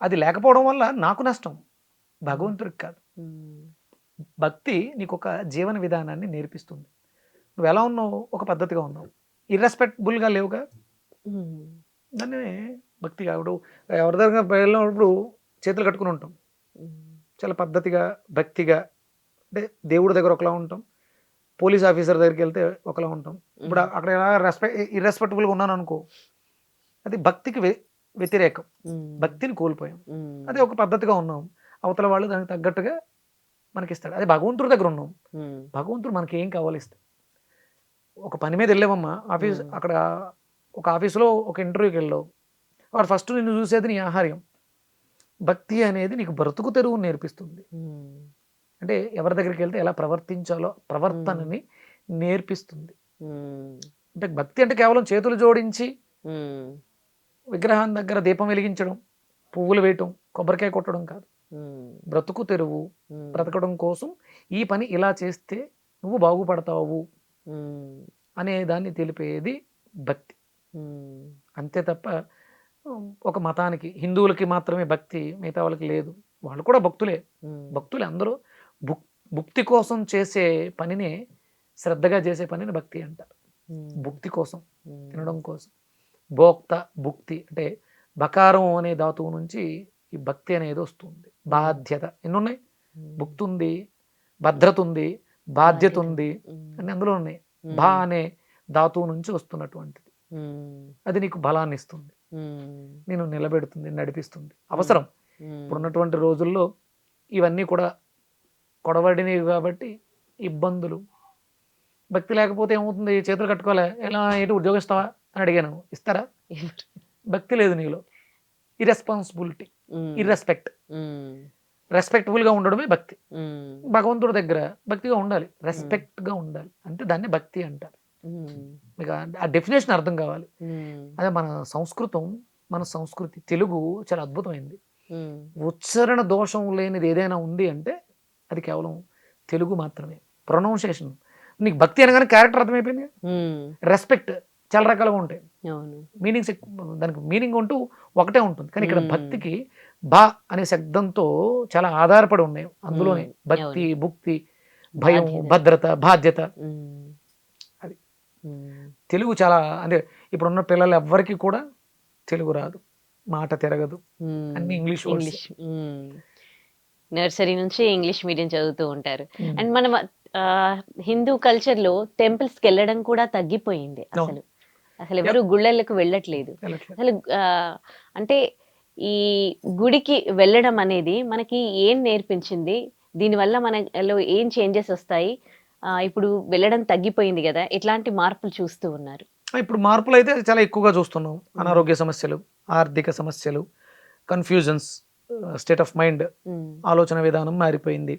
అది లేకపోవడం వల్ల నాకు నష్టం, భగవంతుడికి కాదు. భక్తి నీకు ఒక జీవన విధానాన్ని నేర్పిస్తుంది. నువ్వు ఎలా ఉన్నావు, ఒక పద్ధతిగా ఉన్నావు, ఇర్రెస్పెక్టబుల్గా లేవుగా, దాన్ని భక్తి కాదు. ఎవరి దగ్గర వెళ్ళినప్పుడు చేతులు కట్టుకుని ఉంటాం, చాలా పద్ధతిగా భక్తిగా. అంటే దేవుడి దగ్గర ఒకలా ఉంటాం, పోలీస్ ఆఫీసర్ దగ్గరికి వెళ్తే ఒకలా ఉంటాం. ఇప్పుడు అక్కడ ఎలా ఇర్రెస్పెక్టబుల్గా ఉన్నాను అనుకో, అది భక్తికి వ్యతిరేకం, భక్తిని కోల్పోయాం. అదే ఒక పద్ధతిగా ఉన్నాం, అవతల వాళ్ళు దానికి తగ్గట్టుగా మనకిస్తాడు. అదే భగవంతుడి దగ్గర ఉన్నాం, భగవంతుడు మనకి ఏం కావాలి ఇస్తాడు. ఒక పని మీద వెళ్ళామమ్మా, ఆఫీస్ అక్కడ ఒక ఆఫీసులో ఒక ఇంటర్వ్యూకి వెళ్ళావు, వాడు ఫస్ట్ నిన్ను చూసేది నీ ఆహార్యం. భక్తి అనేది నీకు బ్రతుకు తెరువు నేర్పిస్తుంది. అంటే ఎవరి దగ్గరికి వెళ్తే ఎలా ప్రవర్తించాలో ప్రవర్తనని నేర్పిస్తుంది. అంటే భక్తి అంటే కేవలం చేతులు జోడించి విగ్రహం దగ్గర దీపం వెలిగించడం, పువ్వులు వేయటం, కొబ్బరికాయ కొట్టడం కాదు. బ్రతుకు తెరువు, బ్రతకడం కోసం ఈ పని ఇలా చేస్తే నువ్వు బాగుపడతావు అనే దాన్ని తెలిపేది భక్తి. అంతే తప్ప ఒక మతానికి, హిందువులకి మాత్రమే భక్తి, మిగతా వాళ్ళకి లేదు. వాళ్ళు కూడా భక్తులే, భక్తులే అందరూ. భుక్తి కోసం చేసే పనినే, శ్రద్ధగా చేసే పనిని భక్తి అంటారు. భుక్తి కోసం, తినడం కోసం. భోక్త, భుక్తి అంటే బకారం అనే ధాతువు నుంచి ఈ భక్తి అనేది వస్తుంది. బాధ్యత ఎన్నున్నాయి, భుక్తి ఉంది, భద్రత ఉంది, బాధ్యత ఉంది అని అందులో ఉన్నాయి. బా అనే ధాతువు నుంచి వస్తున్నటువంటిది. అది నీకు బలాన్ని ఇస్తుంది, నేను నిలబెడుతుంది, నడిపిస్తుంది. అవసరం ఇప్పుడున్నటువంటి రోజుల్లో ఇవన్నీ కూడా కొడబడినవి కాబట్టి ఇబ్బందులు. భక్తి లేకపోతే ఏమవుతుంది, చేతులు కట్టుకోలే, ఎలా ఏంటి ఉద్యోగం ఇస్తావా అని అడిగాను, ఇస్తారా? భక్తి లేదు నీలో, ఇర్రెస్పాన్సిబిలిటీ, ఇర్రెస్పెక్ట్. రెస్పెక్టబుల్గా ఉండడమే భక్తి. భగవంతుడి దగ్గర భక్తిగా ఉండాలి, రెస్పెక్ట్గా ఉండాలి, అంటే దాన్ని భక్తి అంటారు. మీకు ఆ డెఫినేషన్ అర్థం కావాలి. అదే మన సంస్కృతం, మన సంస్కృతి తెలుగు చాలా అద్భుతమైంది. ఉచ్చారణ దోషం లేనిది ఏదైనా ఉంది అంటే అది కేవలం తెలుగు మాత్రమే. ప్రొనౌన్సియేషన్, నీకు భక్తి అనగానే క్యారెక్టర్ అర్థమైపోయింది. రెస్పెక్ట్ చాలా రకాలుగా ఉంటాయి, మీనింగ్స్ దానికి మీనింగ్ ఉంటూ ఒకటే ఉంటుంది. కానీ ఇక్కడ భక్తికి బా అనే శబ్దంతో చాలా ఆధారపడి ఉన్నాయి. అందులోనే భక్తి, భుక్తి, భయం, భద్రత, బాధ్యత. అది తెలుగు చాలా, అంటే ఇప్పుడున్న పిల్లలు ఎవ్వరికి కూడా తెలుగు రాదు, మాట తిరగదు, అన్ని ఇంగ్లీష్. నర్సరీ నుంచి ఇంగ్లీష్ మీడియం చదువుతూ ఉంటారు. అండ్ మనం హిందూ కల్చర్ లో టెంపుల్స్ కి వెళ్ళడం కూడా తగ్గిపోయింది. అసలు ఎవరు గుళ్ళకు వెళ్ళట్లేదు. అసలు అంటే ఈ గుడికి వెళ్ళడం అనేది మనకి ఏం నేర్పించింది, దీనివల్ల మనలో ఏం చేంజెస్ వస్తాయి? ఇప్పుడు వెళ్ళడం తగ్గిపోయింది కదా, ఎట్లాంటి మార్పులు చూస్తూ ఉన్నారు? ఇప్పుడు మార్పులు అయితే చాలా ఎక్కువగా చూస్తున్నాం. అనారోగ్య సమస్యలు, ఆర్థిక సమస్యలు, కన్ఫ్యూజన్స్, స్టేట్ ఆఫ్ మైండ్, ఆలోచన విధానం మారిపోయింది.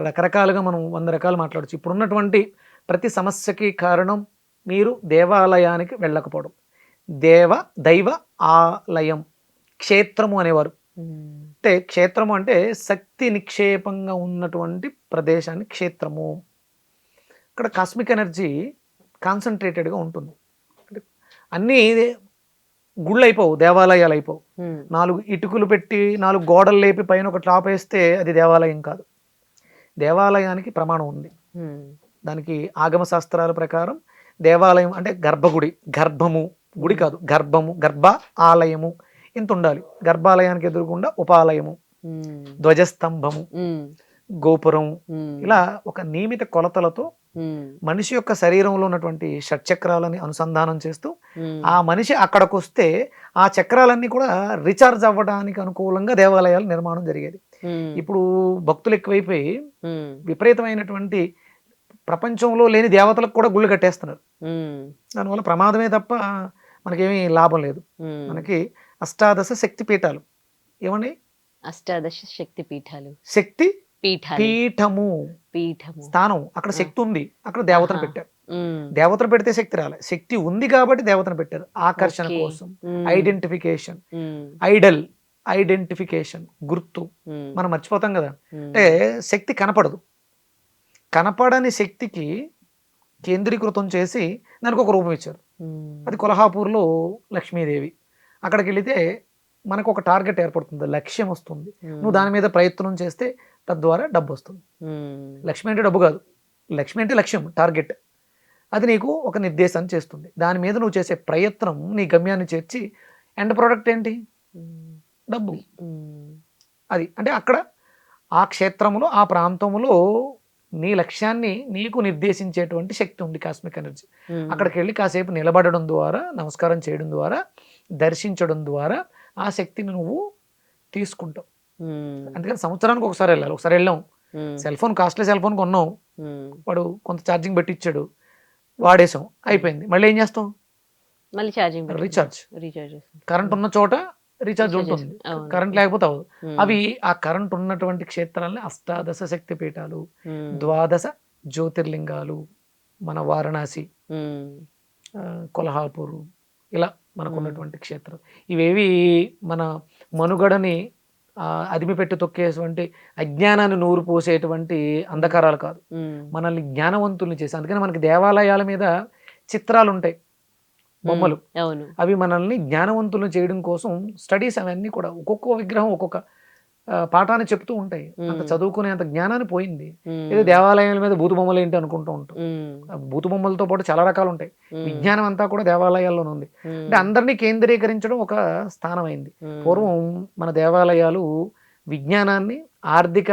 రకరకాలుగా మనం 100 రకాలు మాట్లాడచ్చు. ఇప్పుడున్నటువంటి ప్రతి సమస్యకి కారణం మీరు దేవాలయానికి వెళ్ళకపోవడం. దైవ ఆలయం, క్షేత్రము అనేవారు. అంటే క్షేత్రము అంటే శక్తి నిక్షేపంగా ఉన్నటువంటి ప్రదేశాన్ని క్షేత్రము. ఇక్కడ కాస్మిక్ ఎనర్జీ కాన్సన్ట్రేటెడ్గా ఉంటుంది. అన్నీ గుళ్ళు అయిపోవు, దేవాలయాలు అయిపోవు. 4 ఇటుకలు పెట్టి 4 గోడలు లేపి పైన ఒక టాప్ వేస్తే అది దేవాలయం కాదు. దేవాలయానికి ప్రమాణం ఉంది. దానికి ఆగమ శాస్త్రాల ప్రకారం దేవాలయం అంటే గర్భగుడి, గర్భము, గుడి కాదు, గర్భము, గర్భ ఆలయము ఇంత ఉండాలి. గర్భాలయానికి ఎదురుకుండా ఉపాలయము, ధ్వజస్తంభము, గోపురం, ఇలా ఒక నియమిత కొలతలతో మనిషి యొక్క శరీరంలో ఉన్నటువంటి షట్చక్రాలని అనుసంధానం చేస్తూ ఆ మనిషి అక్కడికి వస్తే ఆ చక్రాలన్నీ కూడా రీఛార్జ్ అవ్వడానికి అనుకూలంగా దేవాలయాలు నిర్మాణం జరిగేది. ఇప్పుడు భక్తులు ఎక్కువైపోయి విపరీతమైనటువంటి ప్రపంచంలో లేని దేవతలకు కూడా గుళ్ళు కట్టేస్తున్నారు. దానివల్ల ప్రమాదమే తప్ప మనకేమీ లాభం లేదు. మనకి అష్టాదశ శక్తి పీఠాలు, ఏమండి? అష్టాదశ శక్తి పీఠాలు, శక్తి పీఠము, స్థానం. అక్కడ శక్తి ఉంది, అక్కడ దేవతను పెట్టారు. దేవతను పెడితే శక్తి రాలే, శక్తి ఉంది కాబట్టి దేవతను పెట్టారు. ఆకర్షణ కోసం, ఐడెంటిఫికేషన్. ఐడల్ ఐడెంటిఫికేషన్, గుర్తు. ఉమ్, మనం మర్చిపోతాం కదా. ఉమ్, అంటే శక్తి కనపడదు. కనపడని శక్తికి కేంద్రీకృతం చేసి దానికి ఒక రూపం ఇచ్చారు. ఉమ్, అది కొల్హాపూర్లో లక్ష్మీదేవి. అక్కడికి వెళితే మనకు ఒక టార్గెట్ ఏర్పడుతుంది, లక్ష్యం వస్తుంది. నువ్వు దాని మీద ప్రయత్నం చేస్తే తద్వారా డబ్బు వస్తుంది. ఉమ్, లక్ష్మి అంటే డబ్బు కాదు, లక్ష్మి అంటే లక్ష్యం, టార్గెట్. అది నీకు ఒక నిర్దేశాన్ని చేస్తుంది. దాని మీద నువ్వు చేసే ప్రయత్నం నీ గమ్యాన్ని చేర్చి ఎండ్ ప్రోడక్ట్ ఏంటి? ఉమ్, డబ్బు. ఉమ్, అది అంటే అక్కడ ఆ క్షేత్రములో ఆ ప్రాంతంలో నీ లక్ష్యాన్ని నీకు నిర్దేశించేటువంటి శక్తి ఉంది, కాస్మిక్ ఎనర్జీ. ఉమ్, అక్కడికి వెళ్ళి కాసేపు నిలబడడం ద్వారా, నమస్కారం చేయడం ద్వారా, దర్శించడం ద్వారా ఆ శక్తిని నువ్వు తీసుకుంటావు. ఉమ్, అందుకని సంవత్సరానికి ఒకసారి వెళ్ళాలి. ఒకసారి వెళ్ళాం, um, cell phone, costly cell phone కొన్నాం, ఉమ్, వాడు కొంత ఛార్జింగ్ పెట్టి ఇచ్చాడు, వాడేసాం, అయిపోయింది. మళ్ళీ ఏం చేస్తాం? మళ్ళీ ఛార్జింగ్ రీఛార్జ్. రీఛార్జ్ కరెంట్ ఉన్న చోట రీఛార్జ్ ఉంటుంది, అవును. కరెంట్ లేకపోతే అవ్వదు. అవి ఆ కరెంట్ ఉన్నటువంటి క్షేత్రాలని అష్టాదశ శక్తి పీఠాలు, ద్వాదశ జ్యోతిర్లింగాలు, మన వారణాసి, కొల్హాపూర్, ఇలా మనకు ఉన్నటువంటి క్షేత్రం. ఇవేవి మన మనుగడని అదిమి పెట్టి తొక్కేటువంటి, అజ్ఞానాన్ని నూరు పోసేటువంటి అంధకారాలు కాదు, మనల్ని జ్ఞానవంతుల్ని చేసి. అందుకని మనకి దేవాలయాల మీద చిత్రాలు ఉంటాయి, బొమ్మలు. అవును. అవి మనల్ని జ్ఞానవంతులను చేయడం కోసం స్టడీస్ అవన్నీ కూడా ఒక్కొక్క విగ్రహం ఒక్కొక్క పాఠాన్ని చెప్తూ ఉంటాయి. అంత చదువుకునే అంత జ్ఞానాన్ని పోయింది. ఏదో దేవాలయాల మీద భూత బొమ్మలు ఏంటి అనుకుంటూ ఉంటాం. భూత బొమ్మలతో పాటు చాలా రకాలు ఉంటాయి. విజ్ఞానం అంతా కూడా దేవాలయాల్లోనే ఉంది. అంటే అందరినీ కేంద్రీకరించడం ఒక స్థానం అయింది. పూర్వం మన దేవాలయాలు విజ్ఞానాన్ని, ఆర్థిక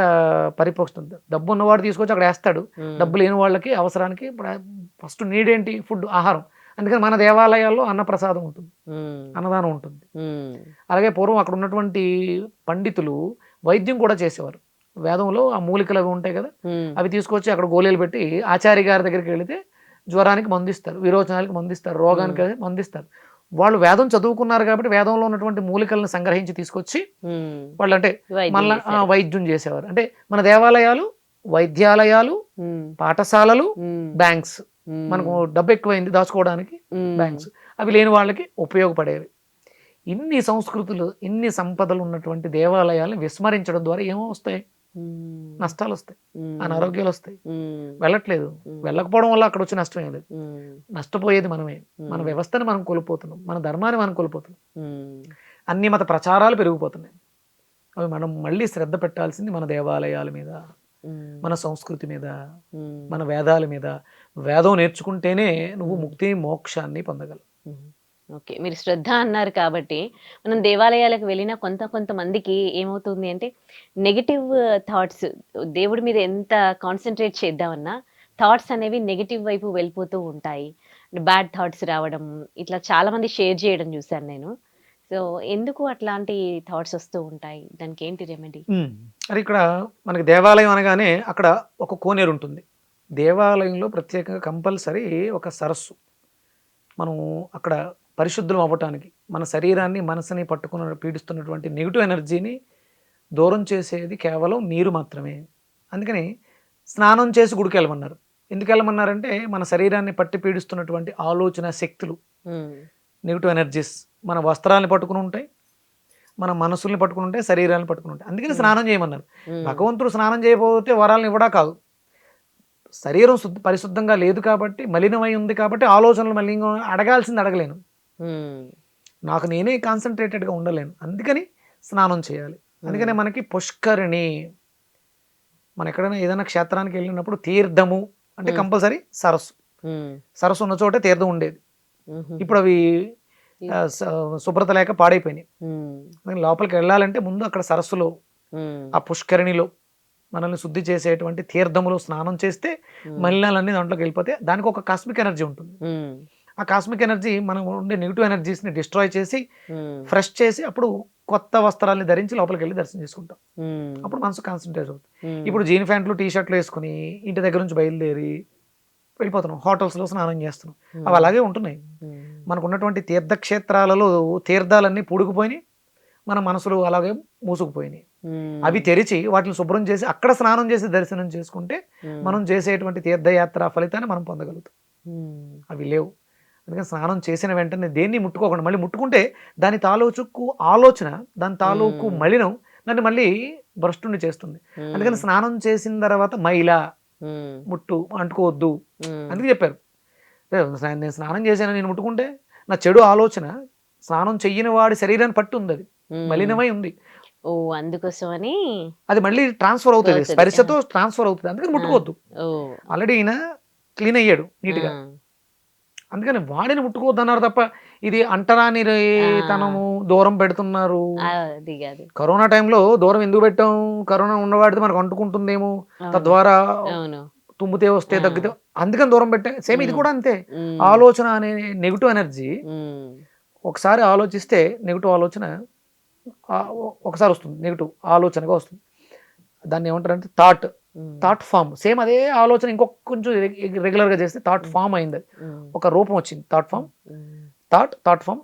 పరిపోషణ, డబ్బు ఉన్నవాడు తీసుకొచ్చి అక్కడ వేస్తాడు, డబ్బు లేని వాళ్ళకి అవసరానికి ఫస్ట్ నీడ్ ఏంటి? ఫుడ్, ఆహారం. అందుకని మన దేవాలయాల్లో అన్నప్రసాదం ఉంటుంది, అన్నదానం ఉంటుంది. అలాగే పూర్వం అక్కడ ఉన్నటువంటి పండితులు వైద్యం కూడా చేసేవారు. వేదంలో ఆ మూలికలు అవి ఉంటాయి కదా, అవి తీసుకొచ్చి అక్కడ గోళీలు పెట్టి ఆచార్య గారి దగ్గరికి వెళితే జ్వరానికి మందిస్తారు, విరోచనాలకి మందిస్తారు, రోగానికి మందిస్తారు. వాళ్ళు వేదం చదువుకున్నారు కాబట్టి వేదంలో ఉన్నటువంటి మూలికలను సంగ్రహించి తీసుకొచ్చి వాళ్ళు అంటే మళ్ళీ వైద్యం చేసేవారు. అంటే మన దేవాలయాలు, వైద్యాలయాలు, పాఠశాలలు, బ్యాంక్స్. మనకు డబ్బు ఎక్కువైంది దాచుకోవడానికి, బ్యాంక్స్. అవి లేని వాళ్ళకి ఉపయోగపడేవి. ఇన్ని సంస్కృతులు, ఇన్ని సంపదలు ఉన్నటువంటి దేవాలయాలను విస్మరించడం ద్వారా ఏమో వస్తాయి? నష్టాలు వస్తాయి, అనారోగ్యాలు వస్తాయి. వెళ్ళట్లేదు, వెళ్ళకపోవడం వల్ల అక్కడ వచ్చి నష్టం ఏం లేదు. నష్టపోయేది మనమే, మన వ్యవస్థను మనం కోల్పోతున్నాం, మన ధర్మాన్ని మనం కోల్పోతున్నాం, అన్ని మత ప్రచారాలు పెరిగిపోతున్నాయి. అవి మనం మళ్ళీ శ్రద్ధ పెట్టాల్సింది మన దేవాలయాల మీద, మన సంస్కృతి మీద, మన వేదాల మీద. వేదం నేర్చుకుంటేనే నువ్వు ముక్తి మోక్షాన్ని పొందగలవు. ఓకే, మీరు శ్రద్ధ అన్నారు కాబట్టి మనం దేవాలయాలకు వెళ్ళినా కొంతమందికి ఏమవుతుంది అంటే నెగిటివ్ థాట్స్, దేవుడి మీద ఎంత కాన్సన్ట్రేట్ చేద్దామన్నా థాట్స్ అనేవి నెగిటివ్ వైపు వెళ్ళిపోతూ ఉంటాయి. బ్యాడ్ థాట్స్ రావడం, ఇట్లా చాలా మంది షేర్ చేయడం చూశాను నేను. సో ఎందుకు అట్లాంటి థాట్స్ వస్తూ ఉంటాయి? దానికి ఏంటి రెమెడీ? అది ఇక్కడ మనకి దేవాలయం అనగానే అక్కడ ఒక కోనేరు ఉంటుంది. దేవాలయంలో ప్రత్యేకంగా కంపల్సరీ ఒక సరస్సు. మనం అక్కడ పరిశుద్ధం అవ్వటానికి, మన శరీరాన్ని, మనసుని పట్టుకున్న పీడిస్తున్నటువంటి నెగిటివ్ ఎనర్జీని దూరం చేసేది కేవలం నీరు మాత్రమే. అందుకని స్నానం చేసి గుడికి వెళ్ళమన్నారు. ఎందుకు వెళ్ళమన్నారంటే మన శరీరాన్ని పట్టి పీడిస్తున్నటువంటి ఆలోచన శక్తులు, నెగిటివ్ ఎనర్జీస్ మన వస్త్రాలను పట్టుకుని ఉంటాయి, మన మనసుల్ని పట్టుకుని ఉంటాయి, శరీరాన్ని పట్టుకుని ఉంటాయి. అందుకని స్నానం చేయమన్నారు. భగవంతుడు స్నానం చేయకపోతే వరాలను ఇవ్వడా కాదు, శరీరం పరిశుద్ధంగా లేదు కాబట్టి, మలినమై ఉంది కాబట్టి ఆలోచనలు మళ్ళీ అడగాల్సింది అడగలేను, నాకు నేనే కాన్సన్ట్రేటెడ్గా ఉండలేను. అందుకని స్నానం చేయాలి. అందుకనే మనకి పుష్కరిణి, మనం ఎక్కడైనా ఏదైనా క్షేత్రానికి వెళ్ళినప్పుడు తీర్థము అంటే కంపల్సరీ సరస్సు. సరస్సు ఉన్న చోటే తీర్థం ఉండేది. ఇప్పుడు అవి శుభ్రత లేక పాడైపోయినాయి. లోపలికి వెళ్ళాలంటే ముందు అక్కడ సరస్సులో, ఆ పుష్కరిణిలో మనల్ని శుద్ధి చేసేటువంటి తీర్థములో స్నానం చేస్తే మలినాలన్నీ దాంట్లోకి వెళ్ళిపోతే దానికి ఒక కాస్మిక్ ఎనర్జీ ఉంటుంది. ఆ కాస్మిక్ ఎనర్జీ మనం ఉండే నెగిటివ్ ఎనర్జీస్ని డిస్ట్రాయ్ చేసి ఫ్రెష్ చేసి అప్పుడు కొత్త వస్త్రాలని ధరించి లోపలికి వెళ్ళి దర్శనం చేసుకుంటాం. అప్పుడు మనసు కాన్సన్ట్రేట్ అవుతుంది. ఇప్పుడు జీన్ ప్యాంట్లు, టీ షర్ట్లు వేసుకుని ఇంటి దగ్గర నుంచి బయలుదేరి వెళ్ళిపోతున్నాం, హోటల్స్లో స్నానం చేస్తున్నాం. అవి అలాగే ఉంటున్నాయి. మనకు ఉన్నటువంటి తీర్థక్షేత్రాలలో తీర్థాలన్నీ పూడుకుపోయినాయి, మన మనసులు అలాగే మూసుకుపోయినాయి. అవి తెరిచి వాటిని శుభ్రం చేసి అక్కడ స్నానం చేసి దర్శనం చేసుకుంటే మనం చేసేటువంటి తీర్థయాత్ర ఫలితాన్ని మనం పొందగలుగుతాం. అవి లేవు. అందుకని స్నానం చేసిన వెంటనే దేన్ని ముట్టుకోకుండా, మళ్ళీ ముట్టుకుంటే దాని తాలూకు ఆలోచన, దాని తాలూకు మలినం నన్ను మళ్ళీ భ్రష్టుని చేస్తుంది. అందుకని స్నానం చేసిన తర్వాత మైల ముట్టు అంటుకోవద్దు అందుకే చెప్పారు. నేను స్నానం చేశాను, నేను ముట్టుకుంటే నా చెడు ఆలోచన స్నానం చెయ్యని వాడి శరీరాన్ని పట్టు ఉంది, అది మలినమై ఉంది. ఓ అందుకోసమని అది మళ్ళీ ట్రాన్స్ఫర్ అవుతుంది, స్పర్శతో ట్రాన్స్ఫర్ అవుతుంది. అందుకని ముట్టుకోవద్దు. ఆల్రెడీ ఈయన క్లీన్ అయ్యాడు నీట్గా, అందుకని వాడిని ముట్టుకోవద్దు అన్నారు తప్ప ఇది అంటరాని తనము దూరం పెడుతున్నారు. కరోనా టైంలో దూరం ఎందుకు పెట్టాం? కరోనా ఉన్నవాడితే మనకు అంటుకుంటుందేమో, తద్వారా తుమ్మితే వస్తే తగ్గితే, అందుకని దూరం పెట్టా. సేమ్ ఇది కూడా అంతే. ఆలోచన అనే నెగిటివ్ ఎనర్జీ ఒకసారి ఆలోచిస్తే నెగిటివ్ ఆలోచన ఒకసారి వస్తుంది, నెగిటివ్ ఆలోచనగా వస్తుంది. దాన్ని ఏమంటారంటే థాట్ ఫామ్. సేమ్ అదే ఆలోచన ఇంకొక కొంచెం రెగ్యులర్గా చేస్తే థాట్ ఫామ్ అయింది, ఒక రూపం వచ్చింది. థాట్ ఫామ్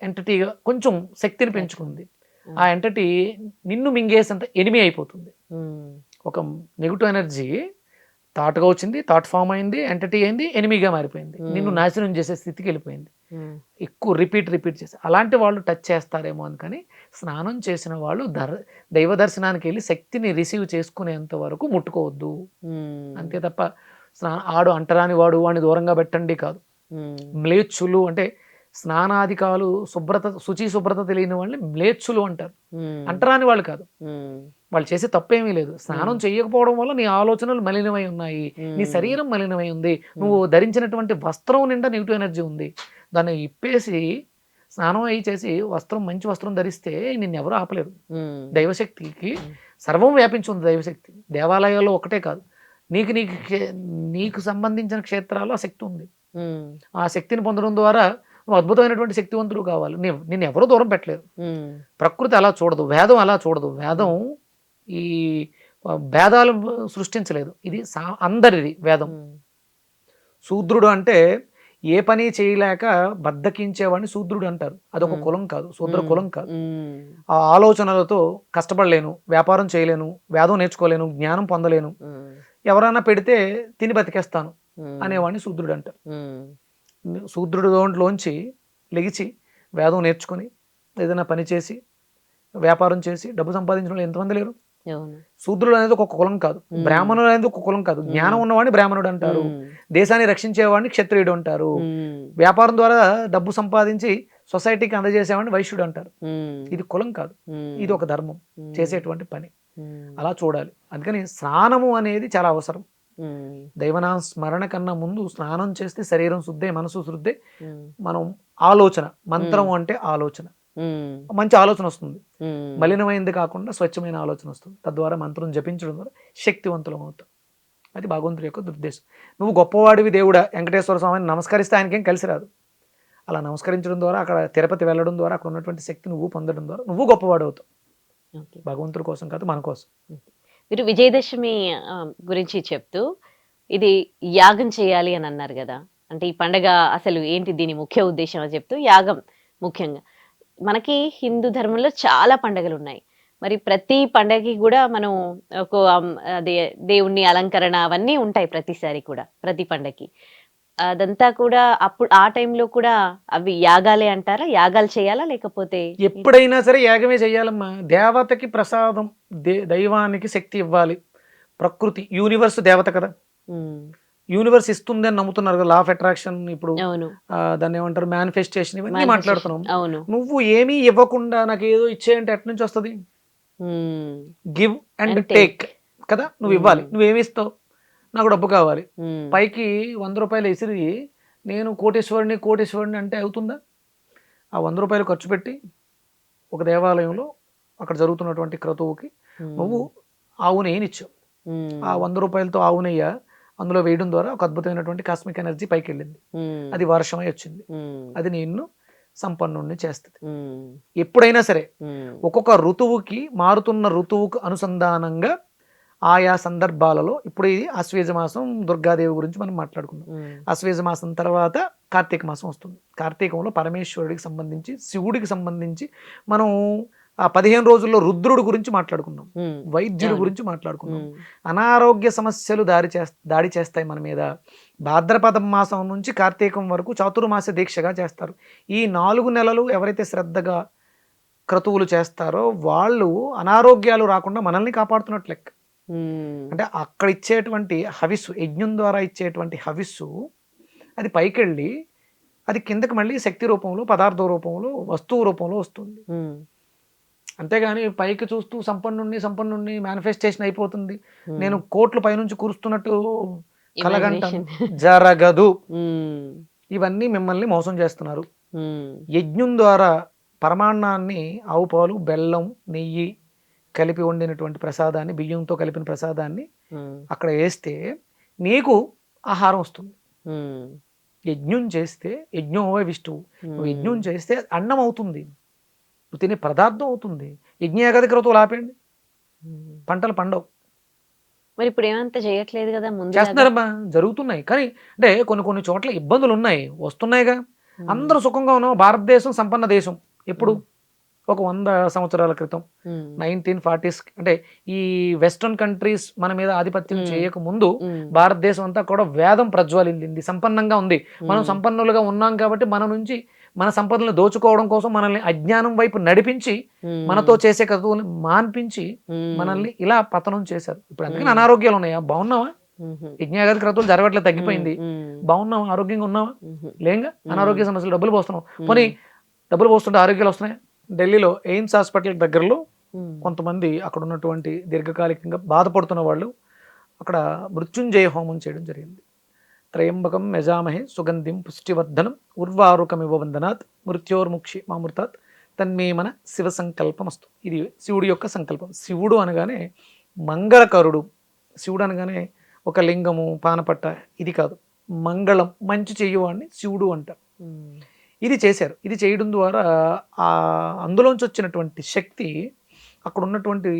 ఎంటిటీగా కొంచెం శక్తిని పెంచుకుంది. ఆ ఎంటిటీ నిన్ను మింగేసేంత ఎనిమి అయిపోతుంది. ఒక నెగిటివ్ ఎనర్జీ థాట్గా వచ్చింది, థాట్ ఫామ్ అయింది, ఎంటిటీ అయింది, ఎనిమిగా మారిపోయింది, నిన్ను నాశనం చేసే స్థితికి వెళ్ళిపోయింది. ఎక్కువ రిపీట్ చేసి అలాంటి వాళ్ళు టచ్ చేస్తారేమో అనుకని స్నానం చేసిన వాళ్ళు దైవ దర్శనానికి వెళ్ళి శక్తిని రిసీవ్ చేసుకునేంత వరకు ముట్టుకోవద్దు. అంతే తప్ప ఆడు అంటరాని వాడిని దూరంగా పెట్టండి కాదు. మ్లేచ్చులు అంటే స్నానాధికాలు శుభ్రత తెలియని వాళ్ళని మ్లేచ్చులు అంటారు. అంటరాని వాళ్ళు కాదు, వాళ్ళు చేసే తప్పేమీ లేదు. స్నానం చేయకపోవడం వల్ల నీ ఆలోచనలు మలినమై ఉన్నాయి, నీ శరీరం మలినమై ఉంది, నువ్వు ధరించినటువంటి వస్త్రం నిండా నెగిటివ్ ఎనర్జీ ఉంది. దాన్ని ఇప్పేసి స్నానం అయ్యి చేసి మంచి వస్త్రం ధరిస్తే నిన్నెవరూ ఆపలేరు. దైవశక్తికి సర్వం వ్యాపించి ఉంది. దైవశక్తి దేవాలయాల్లో ఒకటే కాదు, నీకు సంబంధించిన క్షేత్రాల్లో ఆ శక్తి ఉంది. ఆ శక్తిని పొందడం ద్వారా నువ్వు అద్భుతమైనటువంటి శక్తివంతుడు కావాలి. నిన్ను ఎవరూ దూరం పెట్టలేరు. ప్రకృతి అలా చూడదు, వేదం అలా చూడదు. వేదం ఈ భేదాలు సృష్టించలేదు, ఇది అందరిది వేదం. శూద్రుడు అంటే ఏ పని చేయలేక బద్దకించేవాడిని శూద్రుడు అంటారు. అదొక కులం కాదు, శూద్ర కులం కాదు. ఆ ఆలోచనలతో కష్టపడలేను, వ్యాపారం చేయలేను, వేదం నేర్చుకోలేను, జ్ఞానం పొందలేను, ఎవరైనా పెడితే తిని బతికేస్తాను అనేవాడిని శూద్రుడు అంటారు. శూద్రుడు దాంట్లోంచి లెగిచి వేదం నేర్చుకొని ఏదైనా పని చేసి వ్యాపారం చేసి డబ్బు సంపాదించిన వాళ్ళు ఎంతమంది లేరు? శూద్రుడు అనేది ఒక కులం కాదు, బ్రాహ్మణుడు అనేది ఒక కులం కాదు. జ్ఞానం ఉన్నవాడిని బ్రాహ్మణుడు అంటారు, దేశాన్ని రక్షించేవాడిని క్షత్రియుడు అంటారు, వ్యాపారం ద్వారా డబ్బు సంపాదించి సొసైటీకి అందజేసేవాడిని వైశ్యుడు అంటారు. ఇది కులం కాదు, ఇది ఒక ధర్మం, చేసేటువంటి పని. అలా చూడాలి. అందుకని స్నానము అనేది చాలా అవసరం. దైవనామ స్మరణ కన్నా ముందు స్నానం చేస్తే శరీరం శుద్ధే, మనసు శుద్ధే. మనం ఆలోచన, మంత్రం అంటే ఆలోచన, మంచి ఆలోచన వస్తుంది, మలినమైంది కాకుండా స్వచ్ఛమైన ఆలోచన వస్తుంది. తద్వారా మంత్రం జపించడం ద్వారా శక్తివంతులం అవుతాం. అది భగవంతుడి యొక్క దుర్దేశం. నువ్వు గొప్పవాడివి దేవుడా వెంకటేశ్వర స్వామిని నమస్కరిస్తే ఆయనకేం కలిసి రాదు. అలా నమస్కరించడం ద్వారా, అక్కడ తిరుపతి వెళ్ళడం ద్వారా, అక్కడ ఉన్నటువంటి శక్తి నువ్వు పొందడం ద్వారా నువ్వు గొప్పవాడు అవుతావు. భగవంతుడి కోసం కాదు, మన కోసం. మీరు విజయదశమి గురించి చెప్తూ ఇది యాగం చేయాలి అని అన్నారు కదా, అంటే ఈ పండగ అసలు ఏంటి, దీని ముఖ్య ఉద్దేశం అని చెప్తూ యాగం ముఖ్యంగా. మనకి హిందూ ధర్మంలో చాలా పండుగలు ఉన్నాయి, మరి ప్రతి పండగకి కూడా మనం ఒక అదే దేవుణ్ణి అలంకరణ అవన్నీ ఉంటాయి ప్రతిసారి కూడా, ప్రతి పండగకి. అదంతా కూడా అప్పుడు ఆ టైంలో కూడా అవి యాగాలే అంటారా? యాగాలు చేయాలా లేకపోతే? ఎప్పుడైనా సరే యాగమే చేయాలమ్మా. దేవతకి ప్రసాదం, దైవానికి శక్తి ఇవ్వాలి. ప్రకృతి యూనివర్స్ దేవత కదా, యూనివర్స్ ఇస్తుంది అని నమ్ముతున్నారు కదా. లా ఆఫ్ అట్రాక్షన్, ఇప్పుడు దాన్ని ఏమంటారు, మేనిఫెస్టేషన్, ఇవన్నీ మాట్లాడుతున్నాం. నువ్వు ఏమీ ఇవ్వకుండా నాకు ఏదో ఇచ్చేయంటే ఎట్ల నుంచి వస్తుంది? గివ్ అండ్ టేక్ కదా, నువ్వు ఇవ్వాలి. నువ్వేమి ఇస్తావు? నాకు డబ్బు కావాలి, పైకి 100 రూపాయలు ఇసిరి నేను కోటేశ్వరుని అంటే అవుతుందా? ఆ 100 రూపాయలు ఖర్చు పెట్టి ఒక దేవాలయంలో అక్కడ జరుగుతున్నటువంటి క్రతువుకి నువ్వు ఆవు నెయ్యిని ఇచ్చావు. ఆ 100 రూపాయలతో ఆవు నెయ్యి అందులో వేయడం ద్వారా ఒక అద్భుతమైనటువంటి కాస్మిక్ ఎనర్జీ పైకి వెళ్ళింది, అది వర్షమై వచ్చింది, అది నిన్ను సంపన్నుణ్ణి చేస్తుంది. ఎప్పుడైనా సరే ఒక్కొక్క ఋతువుకి, మారుతున్న ఋతువుకు అనుసంధానంగా ఆయా సందర్భాలలో, ఇప్పుడు ఇది ఆశ్వేజ మాసం, దుర్గాదేవి గురించి మనం మాట్లాడుకుందాం. ఆశ్వేజ మాసం తర్వాత కార్తీక మాసం వస్తుంది. కార్తీకంలో పరమేశ్వరుడికి సంబంధించి, శివుడికి సంబంధించి మనం ఆ 15 రోజుల్లో రుద్రుడు గురించి మాట్లాడుకున్నాం, ఉమ్, వైద్యుడి అవును. గురించి మాట్లాడుకున్నాం. ఉమ్, అనారోగ్య సమస్యలు దాడి చేస్తాయి మన మీద. భాద్రపద మాసం నుంచి కార్తీకం వరకు చాతుర్మాస దీక్షగా చేస్తారు. ఈ 4 నెలలు ఎవరైతే శ్రద్ధగా క్రతువులు చేస్తారో వాళ్ళు అనారోగ్యాలు రాకుండా మనల్ని కాపాడుతున్నట్లు లెక్క. ఉమ్, అంటే అక్కడ ఇచ్చేటువంటి హవిస్సు, యజ్ఞం ద్వారా ఇచ్చేటువంటి హవిస్సు అది పైకెళ్ళి అది కిందకి మళ్ళీ శక్తి రూపంలో, పదార్థ రూపంలో, వస్తువు రూపంలో వస్తుంది. ఉమ్, అంతేగాని పైకి చూస్తూ సంపన్నుణ్ణి మేనిఫెస్టేషన్ అయిపోతుంది, ఉమ్. నేను కోట్లు పైనుంచి కురుస్తున్నట్టు కలగంటాం, Imagination. జరగదు. ఉమ్, ఇవన్నీ మిమ్మల్ని మోసం చేస్తున్నారు. ఉమ్, యజ్ఞం ద్వారా పరమాన్నాన్ని, ఆవు పాలు, బెల్లం, నెయ్యి కలిపి వండినటువంటి ప్రసాదాన్ని, బియ్యంతో కలిపిన ప్రసాదాన్ని ఉమ్, అక్కడ వేస్తే నీకు ఆహారం వస్తుంది. ఉమ్, యజ్ఞం చేస్తే యజ్ఞోవై విష్ణువు, నువ్వు యజ్ఞం ఉమ్. చేస్తే అన్నం అవుతుంది, నువ్వు తినే పదార్థం అవుతుంది. యజ్ఞయాగది క్రతువులు ఆపేయండి, ఉమ్. పంటలు పండవు. మరి ఇప్పుడు ఏమంత చేయట్లేదు కదా ముందు చేస్తున్నారమ్మా, జరుగుతున్నాయి. కానీ అంటే కొన్ని చోట్ల ఇబ్బందులు ఉన్నాయి, వస్తున్నాయిగా. అందరూ సుఖంగా ఉన్నాం. భారతదేశం సంపన్న దేశం. ఎప్పుడు? ఒక 100 సంవత్సరాల క్రితం, 1940s. అంటే ఈ వెస్ట్రన్ కంట్రీస్ మన మీద ఆధిపత్యం చేయక ముందు భారతదేశం అంతా కూడా వేదం ప్రజ్వలిల్లింది, సంపన్నంగా ఉంది. మనం సంపన్నులుగా ఉన్నాం కాబట్టి మన నుంచి మన సంపదలను దోచుకోవడం కోసం మనల్ని అజ్ఞానం వైపు నడిపించి మనతో చేసే కథలను మాన్పించి మనల్ని ఇలా పతనం చేశారు. ఇప్పుడు అందుకని అనారోగ్యాలు ఉన్నాయా? బాగున్నావా? యజ్ఞాగతి క్రతువులు జరగట్లేదు, తగ్గిపోయింది. బాగున్నావా? ఆరోగ్యంగా ఉన్నావా? లేంగా. అనారోగ్య సమస్యలు డబ్బులు పోస్తున్నాం. పోనీ డబ్బులు పోస్తుంటే ఆరోగ్యాలు వస్తున్నాయి. ఢిల్లీలో ఎయిమ్స్ హాస్పిటల్ దగ్గరలో కొంతమంది అక్కడ ఉన్నటువంటి దీర్ఘకాలికంగా బాధపడుతున్న వాళ్ళు అక్కడ మృత్యుంజయ హోమం చేయడం జరిగింది. త్రయంబకం యజామహే సుగంధిం పుష్టివర్ధనం ఉర్వారుకమివ వందనాత్ మృత్యోర్ముక్షి మామృతాత్ తన్మే మన శివ సంకల్పమస్తు. ఇది శివుడి యొక్క సంకల్పం. శివుడు అనగానే మంగళకరుడు. శివుడు అనగానే ఒక లింగము, పానపట్ట, ఇది కాదు. మంగళం, మంచి చెయ్యవాడిని శివుడు అంటారు. ఇది చేశారు. ఇది చేయడం ద్వారా అందులోంచి వచ్చినటువంటి శక్తి అక్కడ ఉన్నటువంటి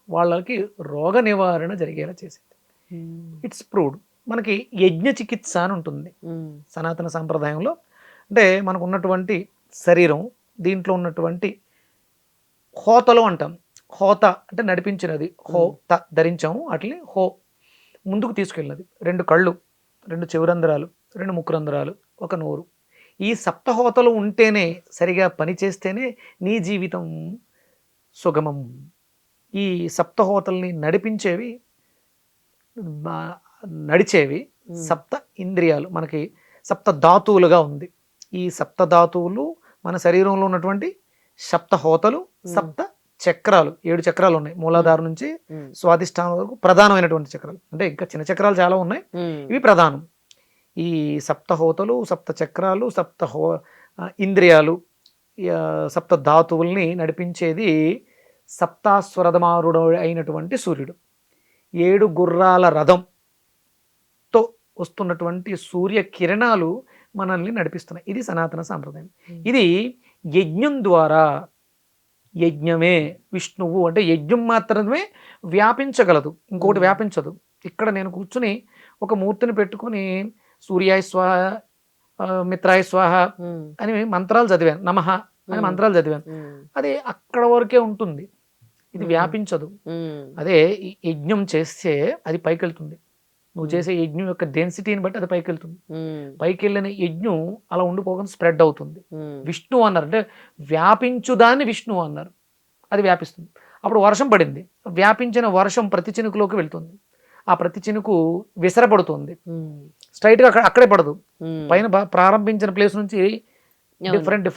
వాళ్ళకి రోగ నివారణ జరిగేలా చేసింది. It's proved. మనకి యజ్ఞ చికిత్స అని ఉంటుంది సనాతన సాంప్రదాయంలో. అంటే మనకు ఉన్నటువంటి శరీరం, దీంట్లో ఉన్నటువంటి హోతలో అంటాం. హోత అంటే నడిపించినది, హోత ధరించాము, అట్లనే హో ముందుకు తీసుకెళ్ళినది. 2 కళ్ళు, 2 చెవురంధ్రాలు, 2 ముక్కురంధ్రాలు, 1 నోరు. ఈ సప్తహోతలు ఉంటేనే, సరిగా పనిచేస్తేనే నీ జీవితం సుగమం. ఈ సప్తహోతల్ని నడిచేవి సప్త ఇంద్రియాలు, మనకి సప్త ధాతువులుగా ఉంది. ఈ సప్త ధాతువులు మన శరీరంలో ఉన్నటువంటి సప్తహోతలు, సప్త చక్రాలు, 7 చక్రాలు ఉన్నాయి. మూలాధారం నుంచి స్వాధిష్టానం వరకు ప్రధానమైనటువంటి చక్రాలు. అంటే ఇంకా చిన్న చక్రాలు చాలా ఉన్నాయి, ఇవి ప్రధానం. ఈ సప్తహోతలు, సప్త చక్రాలు, ఇంద్రియాలు, సప్త ధాతువుల్ని నడిపించేది సప్తాస్వరధమారుడు అయినటువంటి సూర్యుడు. 7 గుర్రాల రథంతో వస్తున్నటువంటి సూర్య కిరణాలు మనల్ని నడిపిస్తున్నాయి. ఇది సనాతన సాంప్రదాయం. ఇది యజ్ఞం ద్వారా, యజ్ఞమే విష్ణువు అంటే యజ్ఞం మాత్రమే వ్యాపించగలదు, ఇంకోటి వ్యాపించదు. ఇక్కడ నేను కూర్చుని ఒక మూర్తిని పెట్టుకుని సూర్యాయ స్వాహ, మిత్రాయ స్వాహ అని మంత్రాలు చదివాను, నమః అని మంత్రాలు చదివాను, అది అక్కడ వరకే ఉంటుంది, ఇది వ్యాపించదు. అదే యజ్ఞం చేస్తే అది పైకి వెళ్తుంది. నువ్వు చేసే యజ్ఞం యొక్క డెన్సిటీని బట్టి అది పైకి వెళ్తుంది. పైకి వెళ్ళిన యజ్ఞం అలా ఉండిపోకుండా స్ప్రెడ్ అవుతుంది. విష్ణు అన్నారు, అంటే వ్యాపించుదాన్ని విష్ణు అన్నారు. అది వ్యాపిస్తుంది. అప్పుడు వర్షం పడింది, వ్యాపించిన వర్షం ప్రతి చినుకులోకి వెళ్తుంది. ఆ ప్రతి చినుకు విసరపడుతుంది, స్ట్రైట్గా అక్కడే పడదు. పైన ప్రారంభించిన ప్లేస్ నుంచి డిఫరెంట్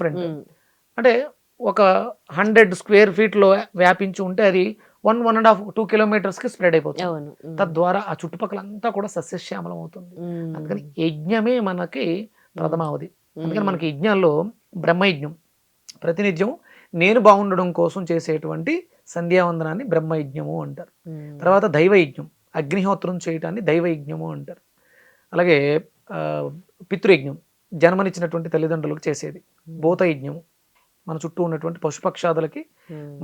అంటే ఒక 100 స్క్వేర్ ఫీట్లో వ్యాపించి ఉంటే అది 1.5-2 కిలోమీటర్స్కి స్ప్రెడ్ అయిపోతుంది. తద్వారా ఆ చుట్టుపక్కలంతా కూడా సస్యశ్యామలం అవుతుంది. అందుకని యజ్ఞమే మనకి ప్రథమావధి. అందుకని మనకి యజ్ఞాల్లో బ్రహ్మయజ్ఞం ప్రతినిత్యం నేను బాగుండడం కోసం చేసేటువంటి సంధ్యావందనాన్ని బ్రహ్మయజ్ఞము అంటారు. తర్వాత దైవయజ్ఞం, అగ్నిహోత్రం చేయటాన్ని దైవయజ్ఞము అంటారు. అలాగే పితృయజ్ఞం, జన్మనిచ్చినటువంటి తల్లిదండ్రులకు చేసేది. భూతయజ్ఞము, మన చుట్టూ ఉన్నటువంటి పశుపక్షాదులకి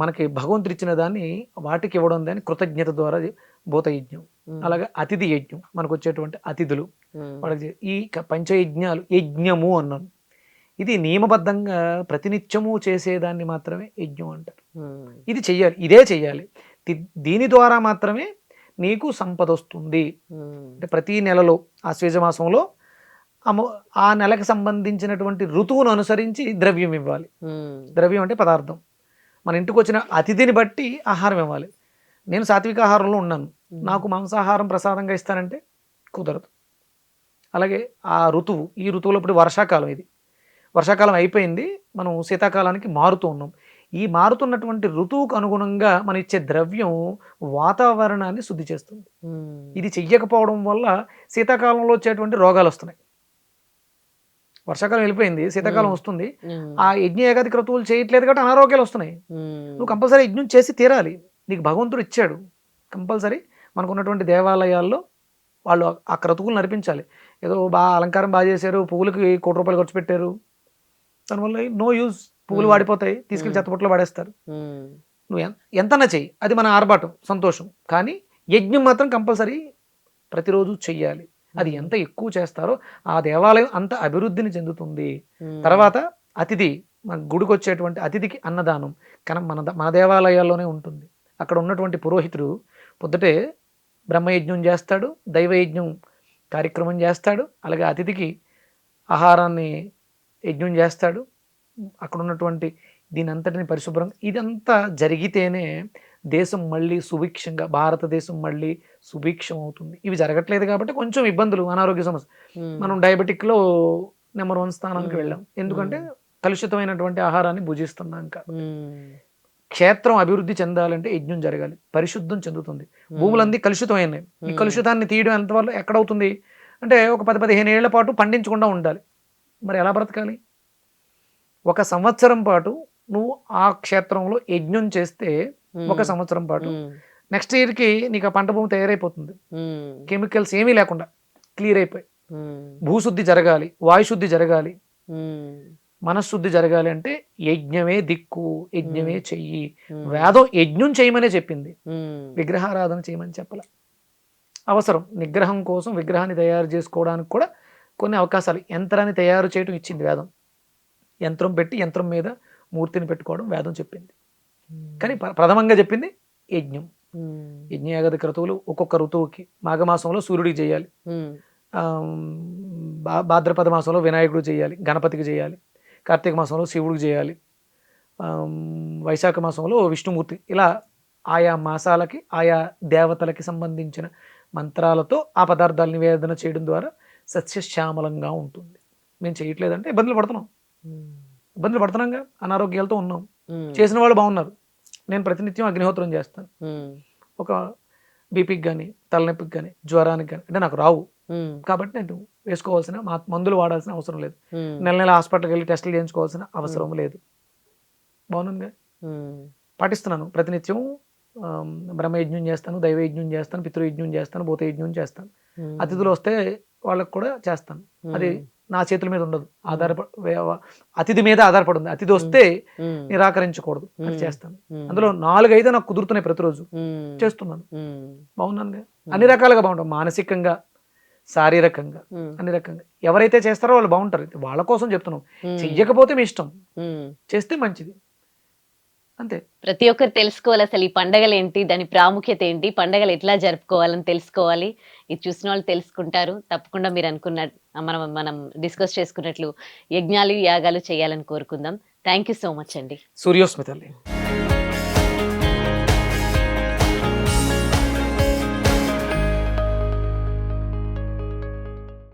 మనకి భగవంతుడు ఇచ్చిన దాన్ని వాటికి ఇవ్వడం, దాన్ని కృతజ్ఞత ద్వారా భూతయజ్ఞం. అలాగే అతిథి యజ్ఞం, మనకు వచ్చేటువంటి అతిథులు వాళ్ళకి. ఈ పంచయజ్ఞాలు యజ్ఞము అన్నాను. ఇది నియమబద్ధంగా ప్రతినిత్యము చేసేదాన్ని మాత్రమే యజ్ఞం అంటారు. ఉమ్, ఇది చెయ్యాలి, ఇదే చెయ్యాలి. దీని ద్వారా మాత్రమే నీకు సంపద వస్తుంది. ఉమ్, అంటే ప్రతి నెలలో ఆశ్వేజ మాసంలో ఆ నెలకు సంబంధించినటువంటి ఋతువును అనుసరించి ద్రవ్యం ఇవ్వాలి. ఉమ్, ద్రవ్యం అంటే పదార్థం. మన ఇంటికి వచ్చిన అతిథిని బట్టి ఆహారం ఇవ్వాలి. నేను సాత్విక ఆహారంలో ఉన్నాను, నాకు మాంసాహారం ప్రసాదంగా ఇస్తానంటే కుదరదు. అలాగే ఆ ఋతువు, ఈ ఋతువులో ఇప్పుడు వర్షాకాలం, ఇది వర్షాకాలం అయిపోయింది, మనం శీతాకాలానికి మారుతూ ఉన్నాం. ఈ మారుతున్నటువంటి ఋతువుకు అనుగుణంగా మనం ఇచ్చే ద్రవ్యం వాతావరణాన్ని శుద్ధి చేస్తుంది. ఉమ్, ఇది చెయ్యకపోవడం వల్ల శీతాకాలంలో వచ్చేటువంటి రోగాలు వస్తున్నాయి. వర్షాకాలం వెళ్ళిపోయింది, శీతాకాలం వస్తుంది, ఉమ్, ఆ యజ్ఞ ఏకాది క్రతువులు చేయట్లేదు కాబట్టి అనారోగ్యాలు వస్తున్నాయి. ఉమ్, నువ్వు కంపల్సరీ యజ్ఞం చేసి తీరాలి. నీకు భగవంతుడు ఇచ్చాడు, కంపల్సరీ మనకున్నటువంటి దేవాలయాల్లో వాళ్ళు ఆ క్రతువులు నడిపించాలి. ఏదో అలంకారం బాగా చేశారు, పువ్వులకి ₹1,00,00,000 ఖర్చు పెట్టారు, దానివల్ల నో యూజ్, పువ్వులు వాడిపోతాయి, తీసుకెళ్ళి చెత్తబుట్టలో పడేస్తారు. ఉమ్, నువ్వు ఎంతన్నా చెయ్యి, అది మన ఆర్భాటం, సంతోషం. కానీ యజ్ఞం మాత్రం కంపల్సరీ ప్రతిరోజు చెయ్యాలి. అది ఎంత ఎక్కువ చేస్తారో ఆ దేవాలయం అంత అభివృద్ధిని చెందుతుంది. తర్వాత అతిథి, మన గుడికి వచ్చేటువంటి అతిథికి అన్నదానం కానీ మన దేవాలయాల్లోనే ఉంటుంది. అక్కడ ఉన్నటువంటి పురోహితుడు పొద్దుటే బ్రహ్మయజ్ఞం చేస్తాడు, దైవయజ్ఞం కార్యక్రమం చేస్తాడు, అలాగే అతిథికి ఆహారాన్ని యజ్ఞం చేస్తాడు. అక్కడ ఉన్నటువంటి దీని అంతటిని పరిశుభ్రం, ఇదంతా జరిగితేనే దేశం మళ్ళీ సుభిక్షంగా, భారతదేశం మళ్ళీ సుభిక్షం అవుతుంది. ఇవి జరగట్లేదు కాబట్టి కొంచెం ఇబ్బందులు, అనారోగ్య సమస్య. మనం డయాబెటిక్లో నెంబర్ 1 స్థానానికి వెళ్ళాం. ఎందుకంటే కలుషితమైనటువంటి ఆహారాన్ని భుజిస్తున్నాం. క్షేత్రం అభివృద్ధి చెందాలంటే యజ్ఞం జరగాలి, పరిశుద్ధం చెందుతుంది. భూములన్నీ కలుషితమైనాయి, ఈ కలుషితాన్ని తీయడం ఎంతవల్ల ఎక్కడవుతుంది అంటే ఒక 10-15 ఏళ్ల పాటు పండించకుండా ఉండాలి. మరి ఎలా బ్రతకాలి? 1 సంవత్సరం పాటు నువ్వు ఆ క్షేత్రంలో యజ్ఞం చేస్తే 1 సంవత్సరం పాటు నెక్స్ట్ ఇయర్కి నీకు ఆ పంట భూమి తయారైపోతుంది, కెమికల్స్ ఏమీ లేకుండా క్లియర్ అయిపోయి. భూశుద్ధి జరగాలి, వాయుశుద్ధి జరగాలి, మనశుద్ధి జరగాలి అంటే యజ్ఞమే దిక్కు, యజ్ఞమే చెయ్యి. వేదం యజ్ఞం చేయమనే చెప్పింది, విగ్రహారాధన చేయమని చెప్పలే. అవసరం నిగ్రహం కోసం విగ్రహాన్ని తయారు చేసుకోవడానికి కూడా కొన్ని అవకాశాలు, యంత్రాన్ని తయారు చేయడం ఇచ్చింది వేదం. యంత్రం పెట్టి యంత్రం మీద మూర్తిని పెట్టుకోవడం వేదం చెప్పింది. కానీ ప్రథమంగా చెప్పింది యజ్ఞం. యజ్ఞయాగది క్రతువులు ఒక్కొక్క ఋతువుకి, మాఘమాసంలో సూర్యుడికి చేయాలి, భాద్రపద మాసంలో వినాయకుడు చేయాలి, గణపతికి చేయాలి, కార్తీక మాసంలో శివుడికి చేయాలి, వైశాఖ మాసంలో విష్ణుమూర్తి. ఇలా ఆయా మాసాలకి ఆయా దేవతలకి సంబంధించిన మంత్రాలతో ఆ పదార్థాలు నివేదన చేయడం ద్వారా సస్యశ్యామలంగా ఉంటుంది. మేము చేయట్లేదంటే ఇబ్బందులు పడుతున్నాంగా, అనారోగ్యాలతో ఉన్నాం. చేసిన వాళ్ళు బాగున్నారు. నేను ప్రతినిత్యం అగ్నిహోత్రం చేస్తాను. ఒక బీపీకి కానీ, తలనొప్పికి కానీ, జ్వరానికి కానీ, అంటే నాకు రావు కాబట్టి నేను వేసుకోవాల్సిన మందులు వాడాల్సిన అవసరం లేదు. నెల హాస్పిటల్కి వెళ్ళి టెస్టులు చేయించుకోవాల్సిన అవసరం లేదు. బాగుంది, పాటిస్తున్నాను. ప్రతినిత్యం బ్రహ్మయజ్ఞం చేస్తాను, దైవయజ్ఞం చేస్తాను, పితృయజ్ఞం చేస్తాను, భూతయజ్ఞం చేస్తాను. అతిథులు వస్తే వాళ్ళకు కూడా చేస్తాను. అది నా చేతుల మీద ఉండదు, అతిథి మీద ఆధారపడి ఉంది. అతిథి వస్తే నిరాకరించకూడదు, అది చేస్తాను. అందులో 4-5 నాకు కుదురుతున్నాయి, ప్రతిరోజు చేస్తున్నాను. బాగున్నాను, అన్ని రకాలుగా బాగుంటాం, మానసికంగా, శారీరకంగా, అన్ని రకంగా. ఎవరైతే చేస్తారో వాళ్ళు బాగుంటారు. వాళ్ళ కోసం చెప్తున్నాం. చెయ్యకపోతే మీ ఇష్టం, చేస్తే మంచిది, అంతే. ప్రతి ఒక్కరు తెలుసుకోవాలి అసలు ఈ పండగలు ఏంటి, దాని ప్రాముఖ్యత ఏంటి, పండగలు ఎట్లా జరుపుకోవాలని తెలుసుకోవాలి. ఇది చూసిన వాళ్ళు తెలుసుకుంటారు. తప్పకుండా మీరు అనుకున్న మనం డిస్కస్ చేసుకున్నట్లు యజ్ఞాలు యాగాలు చేయాలని కోరుకుందాం. థ్యాంక్ యూ సో మచ్ అండి. సూర్యోస్మితల్లి.